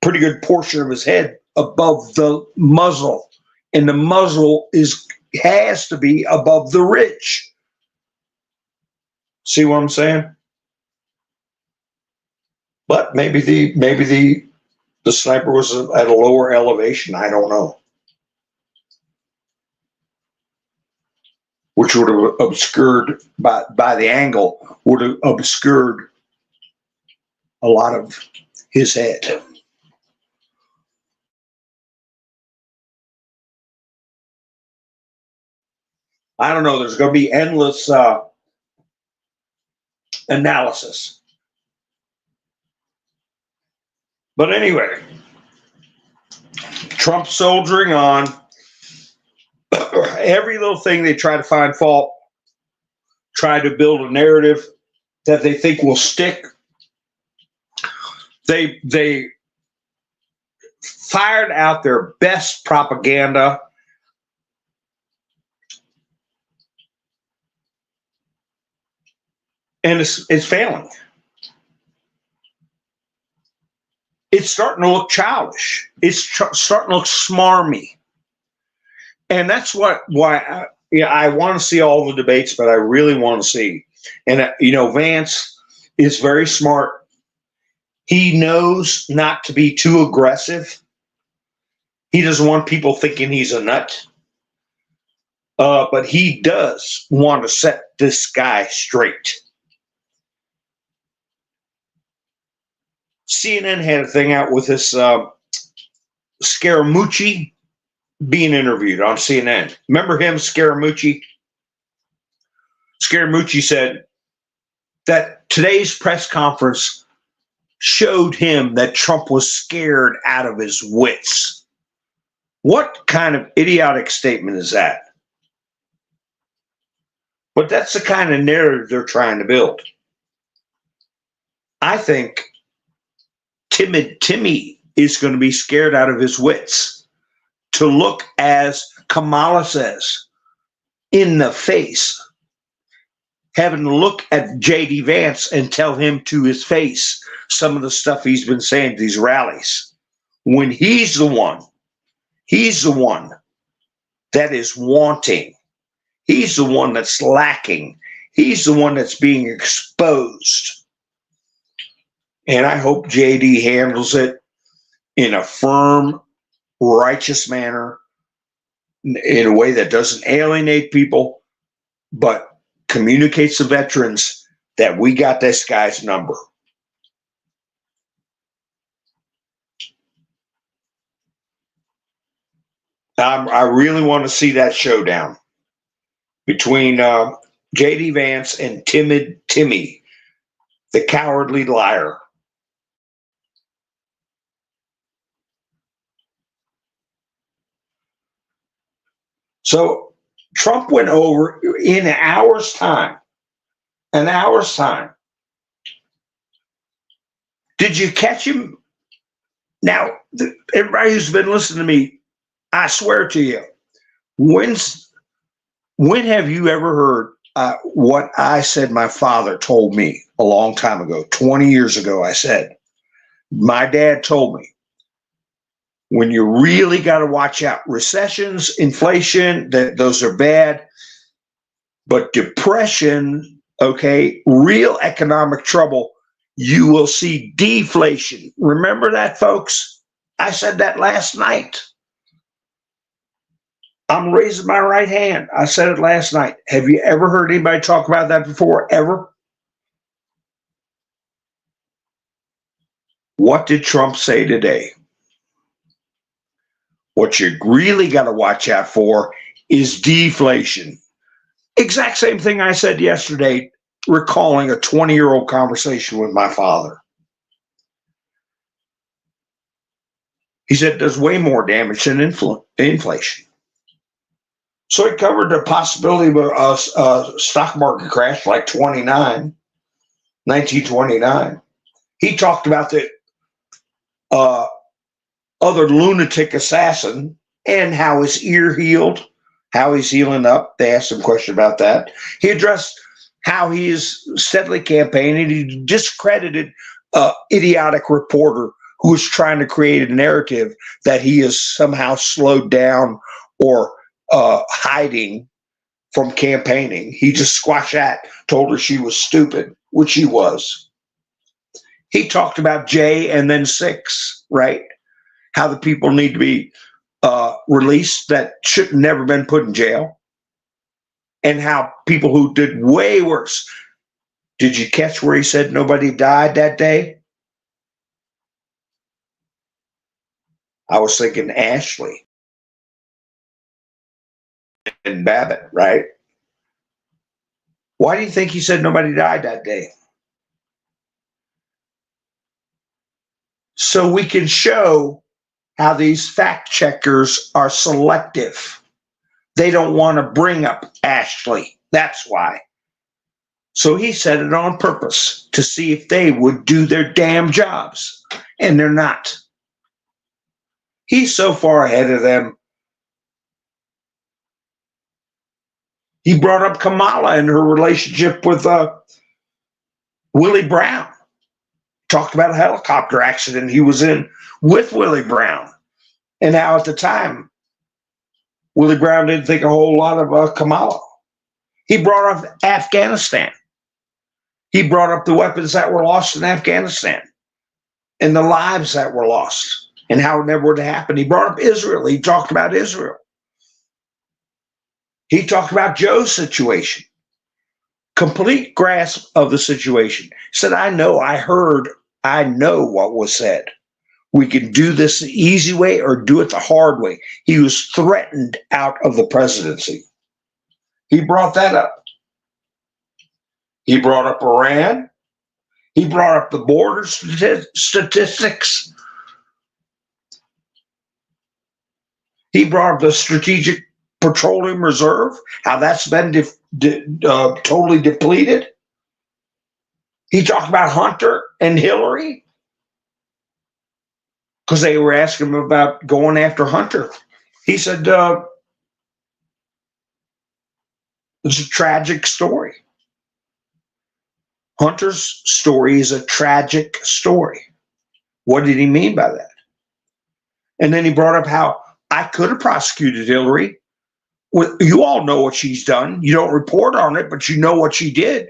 pretty good portion of his head above the muzzle. And the muzzle has to be above the ridge. See what I'm saying? But maybe the sniper was at a lower elevation. I don't know. Which would have obscured, by the angle, would have obscured a lot of his head. I don't know. There's going to be endless analysis. But anyway, Trump soldiering on. Every little thing they try to find fault, try to build a narrative that they think will stick. They fired out their best propaganda, and it's failing. It's starting to look childish. It's starting to look smarmy. And that's why I want to see all the debates, but I really want to see. And, Vance is very smart. He knows not to be too aggressive. He doesn't want people thinking he's a nut. But he does want to set this guy straight. CNN had a thing out with this Scaramucci being interviewed on CNN. Remember him, Scaramucci? Scaramucci said that today's press conference showed him that Trump was scared out of his wits. What kind of idiotic statement is that? But that's the kind of narrative they're trying to build. I think timid Timmy is going to be scared out of his wits to look, as Kamala says, in the face, having to look at J.D. Vance and tell him to his face some of the stuff he's been saying at these rallies, when he's the one that is wanting. He's the one that's lacking. He's the one that's being exposed. And I hope JD handles it in a firm, righteous manner, in a way that doesn't alienate people, but communicates to veterans that we got this guy's number. I really want to see that showdown between J.D. Vance and timid Timmy, the cowardly liar. So Trump went over in an hour's time, Did you catch him? Now, everybody who's been listening to me, I swear to you, when have you ever heard what I said my father told me a long time ago, 20 years ago? I said, my dad told me, when you really got to watch out, recessions, inflation, those are bad, but depression, okay, real economic trouble, you will see deflation. Remember that, folks? I said that last night. I'm raising my right hand. I said it last night. Have you ever heard anybody talk about that before? Ever? What did Trump say today? What you really got to watch out for is deflation. Exact same thing I said yesterday, recalling a 20-year-old conversation with my father. He said it does way more damage than inflation. So he covered the possibility of a stock market crash like 1929. He talked about the other lunatic assassin and how his ear healed, how he's healing up. They asked him a question about that. He addressed how he is steadily campaigning. He discredited idiotic reporter who was trying to create a narrative that he is somehow slowed down or hiding from campaigning. He just squashed that, told her she was stupid, which she was. He talked about J and then 6, right? How the people need to be released that should never been put in jail, and how people who did way worse. Did you catch where he said nobody died that day? I was thinking Ashley and Babbitt, right? Why do you think he said nobody died that day? So we can show how these fact checkers are selective. They don't want to bring up Ashley. That's why. So he said it on purpose to see if they would do their damn jobs, and they're not. He's so far ahead of them. He brought up Kamala and her relationship with Willie Brown. Talked about a helicopter accident he was in with Willie Brown, and how at the time Willie Brown didn't think a whole lot of Kamala. He brought up Afghanistan. He brought up the weapons that were lost in Afghanistan and the lives that were lost and how it never would have happened. He brought up Israel. He talked about Israel. He talked about Joe's situation. Complete grasp of the situation. He said, I know what was said. We can do this the easy way or do it the hard way. He was threatened out of the presidency. He brought that up. He brought up Iran. He brought up the border statistics. He brought up the Strategic Petroleum Reserve, how that's been totally depleted. He talked about Hunter and Hillary because they were asking him about going after Hunter. He said, it's a tragic story. Hunter's story is a tragic story. What did he mean by that? And then he brought up how I could have prosecuted Hillary. Well, you all know what she's done. You don't report on it, but you know what she did.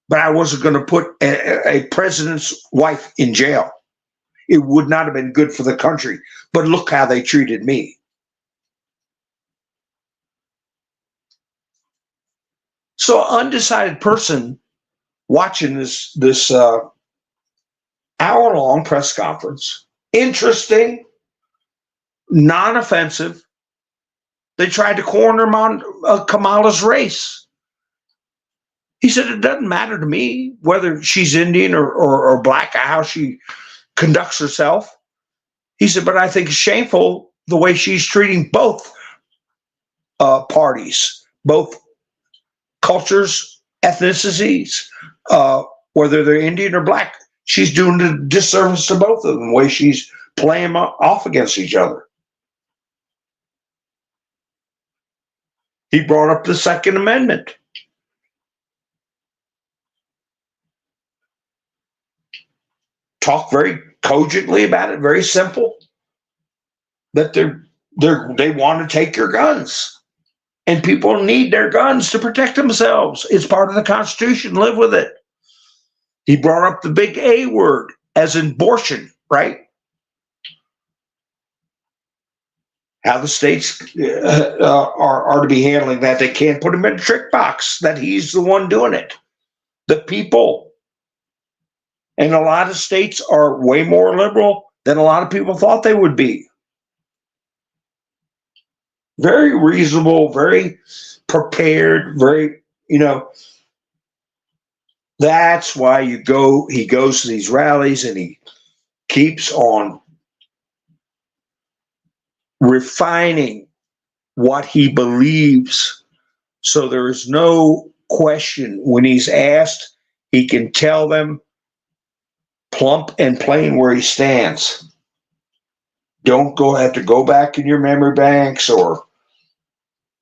But I wasn't going to put a president's wife in jail. It would not have been good for the country. But look how they treated me. So an undecided person watching this hour-long press conference, interesting, non-offensive. They tried to corner him on Kamala's race. He said, it doesn't matter to me whether she's Indian or black, how she conducts herself. He said, but I think it's shameful the way she's treating both parties, both cultures, ethnicities, whether they're Indian or black. she's doing a disservice to both of them, the way she's playing them off against each other. He brought up the Second Amendment. Talked very cogently about it, very simple, that they want to take your guns. And people need their guns to protect themselves. It's part of the Constitution. Live with it. He brought up the big A word, as in abortion, right? How the states are to be handling that. They can't put him in a trick box, that he's the one doing it. The people. And a lot of states are way more liberal than a lot of people thought they would be. Very reasonable, very prepared, very, that's why he goes to these rallies and he keeps on refining what he believes. So there is no question when he's asked, he can tell them plump and plain where he stands. Don't have to go back in your memory banks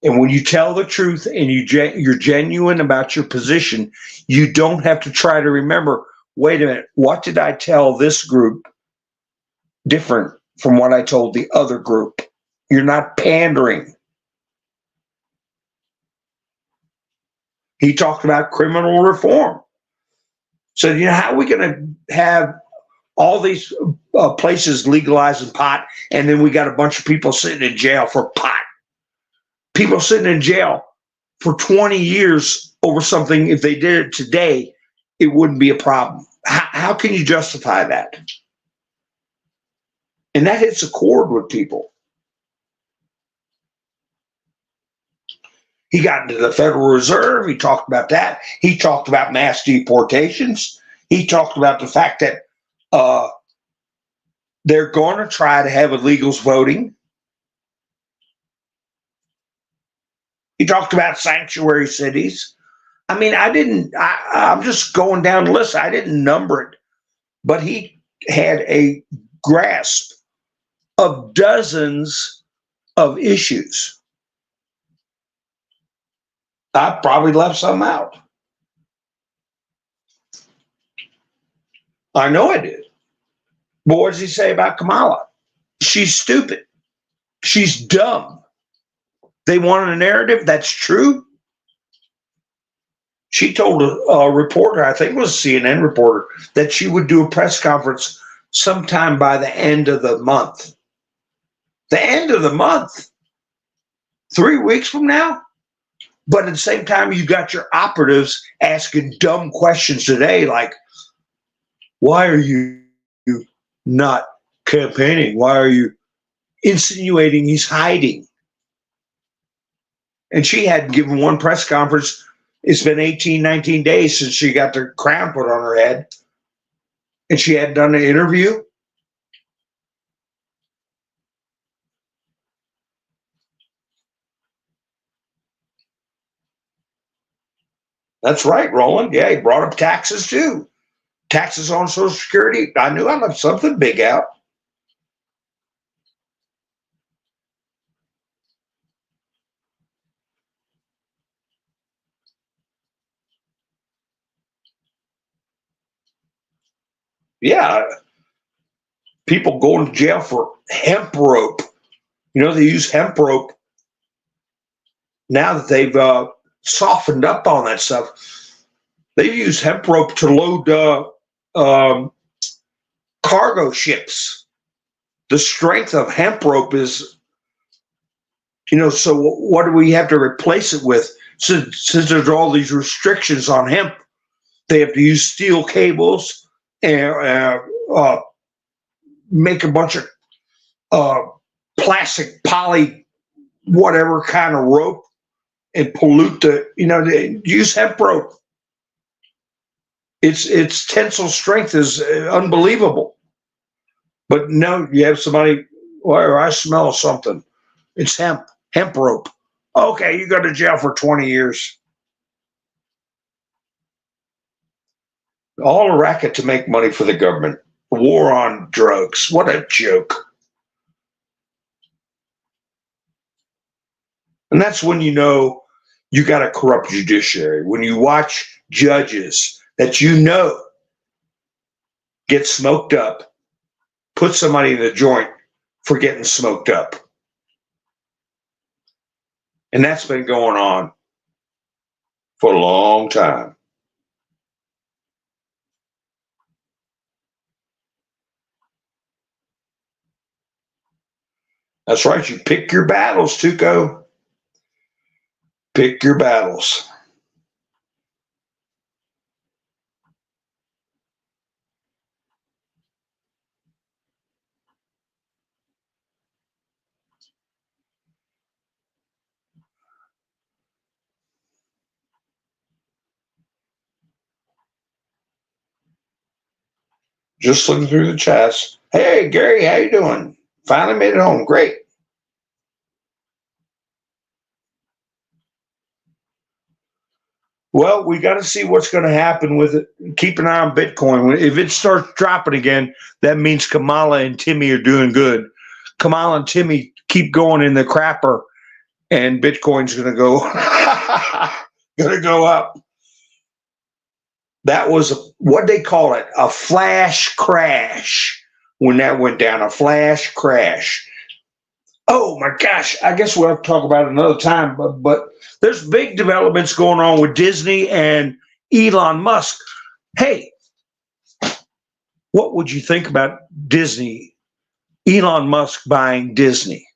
and when you tell the truth and you're genuine about your position, you don't have to try to remember, wait a minute, what did I tell this group different from what I told the other group? You're not pandering. He talked about criminal reform. So, how are we going to have all these places legalizing pot, and then we got a bunch of people sitting in jail for pot? People sitting in jail for 20 years over something, if they did it today, it wouldn't be a problem. How can you justify that? And that hits a chord with people. He got into the Federal Reserve. He talked about that. He talked about mass deportations. He talked about the fact that they're going to try to have illegals voting. He talked about sanctuary cities. I mean, I'm just going down the list. I didn't number it, but he had a grasp of dozens of issues. I probably left some out. I know I did. But what does he say about Kamala? She's stupid. She's dumb. They wanted a narrative that's true. She told a reporter, I think it was a CNN reporter, that she would do a press conference sometime by the end of the month. The end of the month? 3 weeks from now? But at the same time, you got your operatives asking dumb questions today, like, why are you not campaigning? Why are you insinuating he's hiding? And she hadn't given one press conference. It's been 18, 19 days since she got the crown put on her head. And she hadn't done an interview. That's right, Roland. Yeah, he brought up taxes too. Taxes on Social Security. I knew I left something big out. Yeah, people going to jail for hemp rope. They use hemp rope now that they've softened up on that stuff. They use hemp rope to load cargo ships. The strength of hemp rope is, so what do we have to replace it with? Since there's all these restrictions on hemp, they have to use steel cables and make a bunch of plastic poly whatever kind of rope and pollute they use hemp rope. Its tensile strength is unbelievable. But no, you have somebody, well, I smell something. It's hemp rope. Okay, you go to jail for 20 years. All a racket to make money for the government. War on drugs. What a joke. And that's when you know you got a corrupt judiciary. When you watch judges that you know get smoked up, put somebody in the joint for getting smoked up. And that's been going on for a long time. That's right. You pick your battles, Tuco. Pick your battles. Just looking through the chats. Hey, Gary, how you doing? Finally made it home. Great. Well, we got to see what's going to happen with it. Keep an eye on Bitcoin. If it starts dropping again, that means Kamala and Timmy are doing good. Kamala and Timmy keep going in the crapper, and Bitcoin's going to go up. That was what they call it, a flash crash. When that went down, a flash crash. Oh my gosh, I guess we'll have to talk about it another time, but there's big developments going on with Disney and Elon Musk. Hey, what would you think about Disney, Elon Musk buying Disney?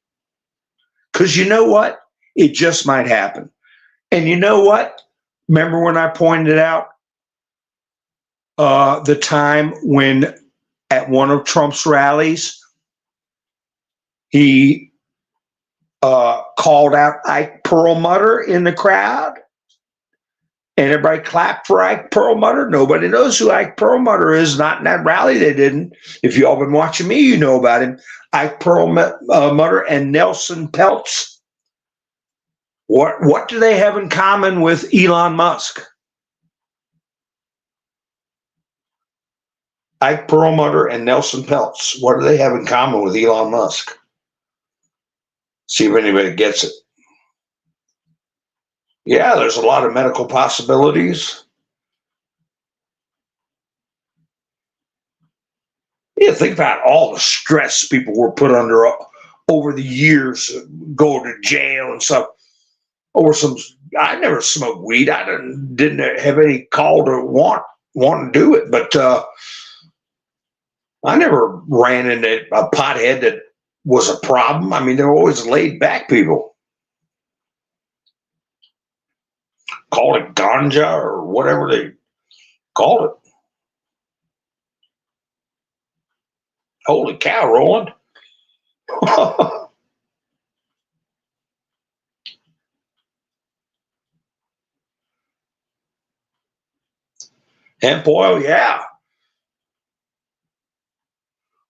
Because you know what? It just might happen. And you know what? Remember when I pointed out the time when at one of Trump's rallies, he called out Ike Perlmutter in the crowd, and everybody clapped for Ike Perlmutter. Nobody knows who Ike Perlmutter is. Not in that rally, they didn't. If you all been watching me, you know about him. Ike Perlmutter and Nelson Peltz. What do they have in common with Elon Musk? Ike Perlmutter and Nelson Peltz. What do they have in common with Elon Musk? See if anybody gets it. Yeah, there's a lot of medical possibilities. Yeah, think about all the stress people were put under over the years, going to jail and stuff. Over some, I never smoked weed. I didn't have any call to want to do it, but I never ran into a pothead that was a problem. I mean, they're always laid back people. Call it ganja or whatever they call it. Holy cow, Roland. Hemp oil, yeah.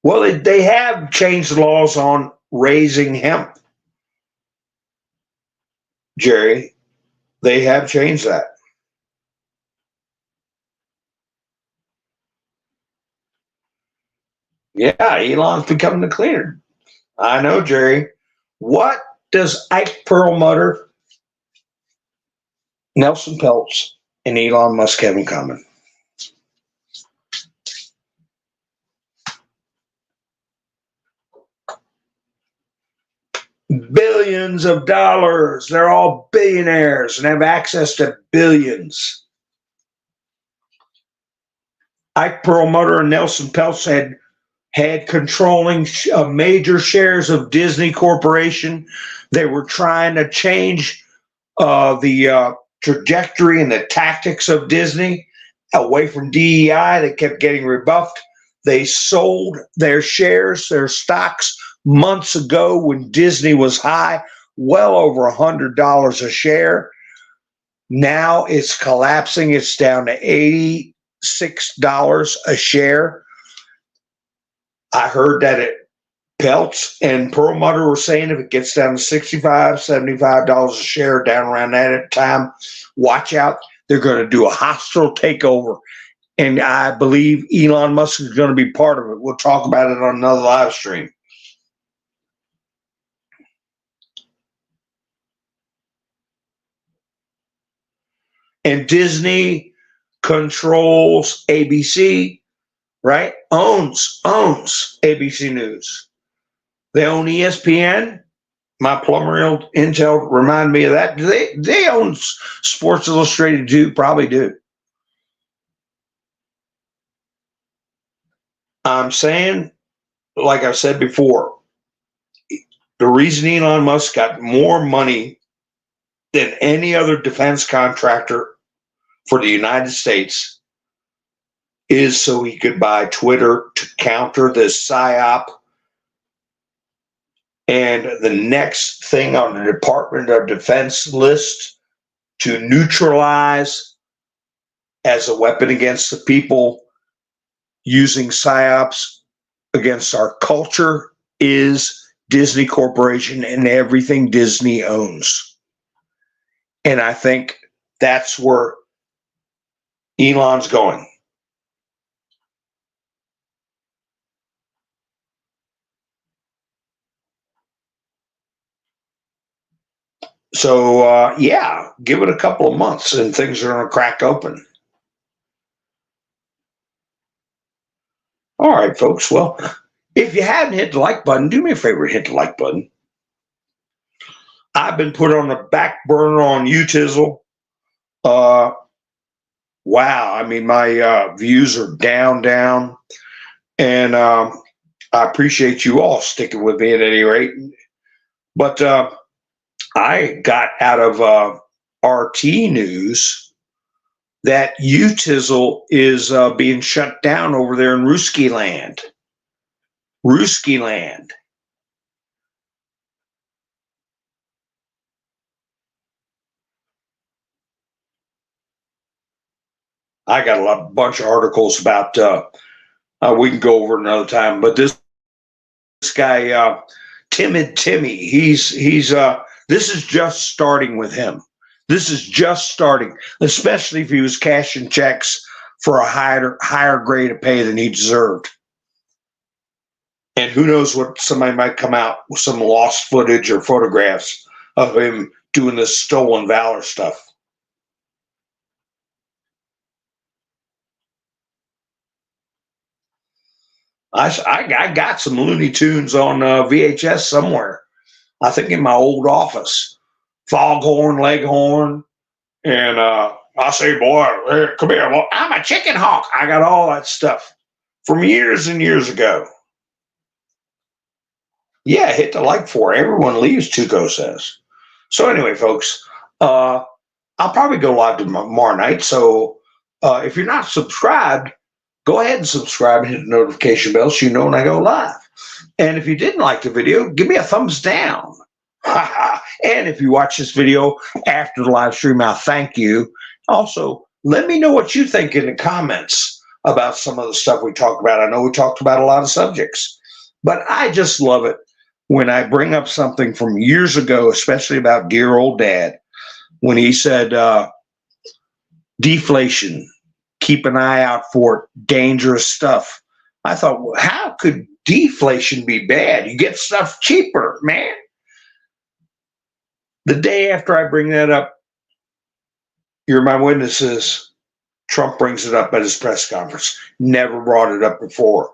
Well, they have changed the laws on raising hemp, Jerry. They have changed that. Yeah, Elon's becoming the cleaner. I know, Jerry. What does Ike Perlmutter, Nelson Peltz, and Elon Musk have in common? Billions of dollars. They're all billionaires and have access to billions. Ike Perlmutter and Nelson Peltz had controlling major shares of Disney Corporation. They were trying to change the trajectory and the tactics of Disney away from DEI. They kept getting rebuffed. They sold their shares, their stocks, months ago when Disney was high, well over $100 a share. Now it's collapsing. It's down to $86 a share. I heard that Peltz and Perlmutter were saying if it gets down to $65, $75 a share, down around that at time, watch out. They're going to do a hostile takeover And I believe Elon Musk is going to be part of it. We'll talk about it on another live stream. And Disney controls ABC, right? Owns ABC News. They own ESPN. My plumber intel remind me of that. They own Sports Illustrated too, probably do. I'm saying, like I said before, the reason Elon Musk got more money than any other defense contractor for the United States is so he could buy Twitter to counter this PSYOP. And the next thing on the Department of Defense list to neutralize as a weapon against the people using PSYOPs against our culture is Disney Corporation and everything Disney owns. And I think that's where Elon's going. So, yeah, give it a couple of months and things are going to crack open. All right, folks. Well, if you haven't hit the like button, do me a favor, hit the like button. I've been put on the back burner on Utizzle. Wow. I mean, my views are down. And I appreciate you all sticking with me at any rate. But I got out of RT News that Utizzle is being shut down over there in Ruski land. Ruski land. I got a bunch of articles about. We can go over another time, but this guy, Timid Timmy, he's this is just starting with him. This is just starting, especially if he was cashing checks for a higher grade of pay than he deserved. And who knows what somebody might come out with some lost footage or photographs of him doing this stolen valor stuff. I got some Looney Tunes on VHS somewhere. I think in my old office. Foghorn, Leghorn, and I say, boy, hey, come here. Well, I'm a chicken hawk. I got all that stuff from years and years ago. Yeah, hit the like for it. Everyone leaves, Tuco says. So anyway, folks, I'll probably go live tomorrow night. So if you're not subscribed, go ahead and subscribe and hit the notification bell so you know when I go live. And if you didn't like the video, give me a thumbs down. And if you watch this video after the live stream, I'll thank you. Also, let me know what you think in the comments about some of the stuff we talked about. I know we talked about a lot of subjects, but I just love it when I bring up something from years ago, especially about dear old dad, when he said deflation, keep an eye out for it, dangerous stuff. I thought, well, how could deflation be bad? You get stuff cheaper, man. The day after I bring that up, you're my witnesses, Trump brings it up at his press conference. Never brought it up before.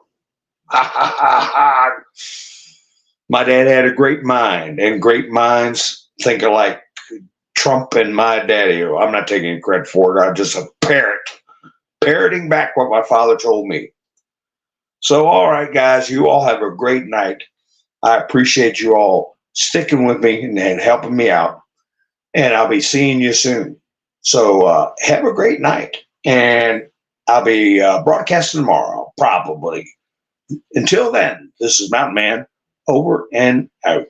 My dad had a great mind, and great minds think alike. Trump and my daddy. I'm not taking credit for it. I'm just a parrot, parroting back what my father told me. So, all right, guys, you all have a great night. I appreciate you all sticking with me and helping me out. And I'll be seeing you soon. So have a great night. And I'll be broadcasting tomorrow, probably. Until then, this is Mountain Man, over and out.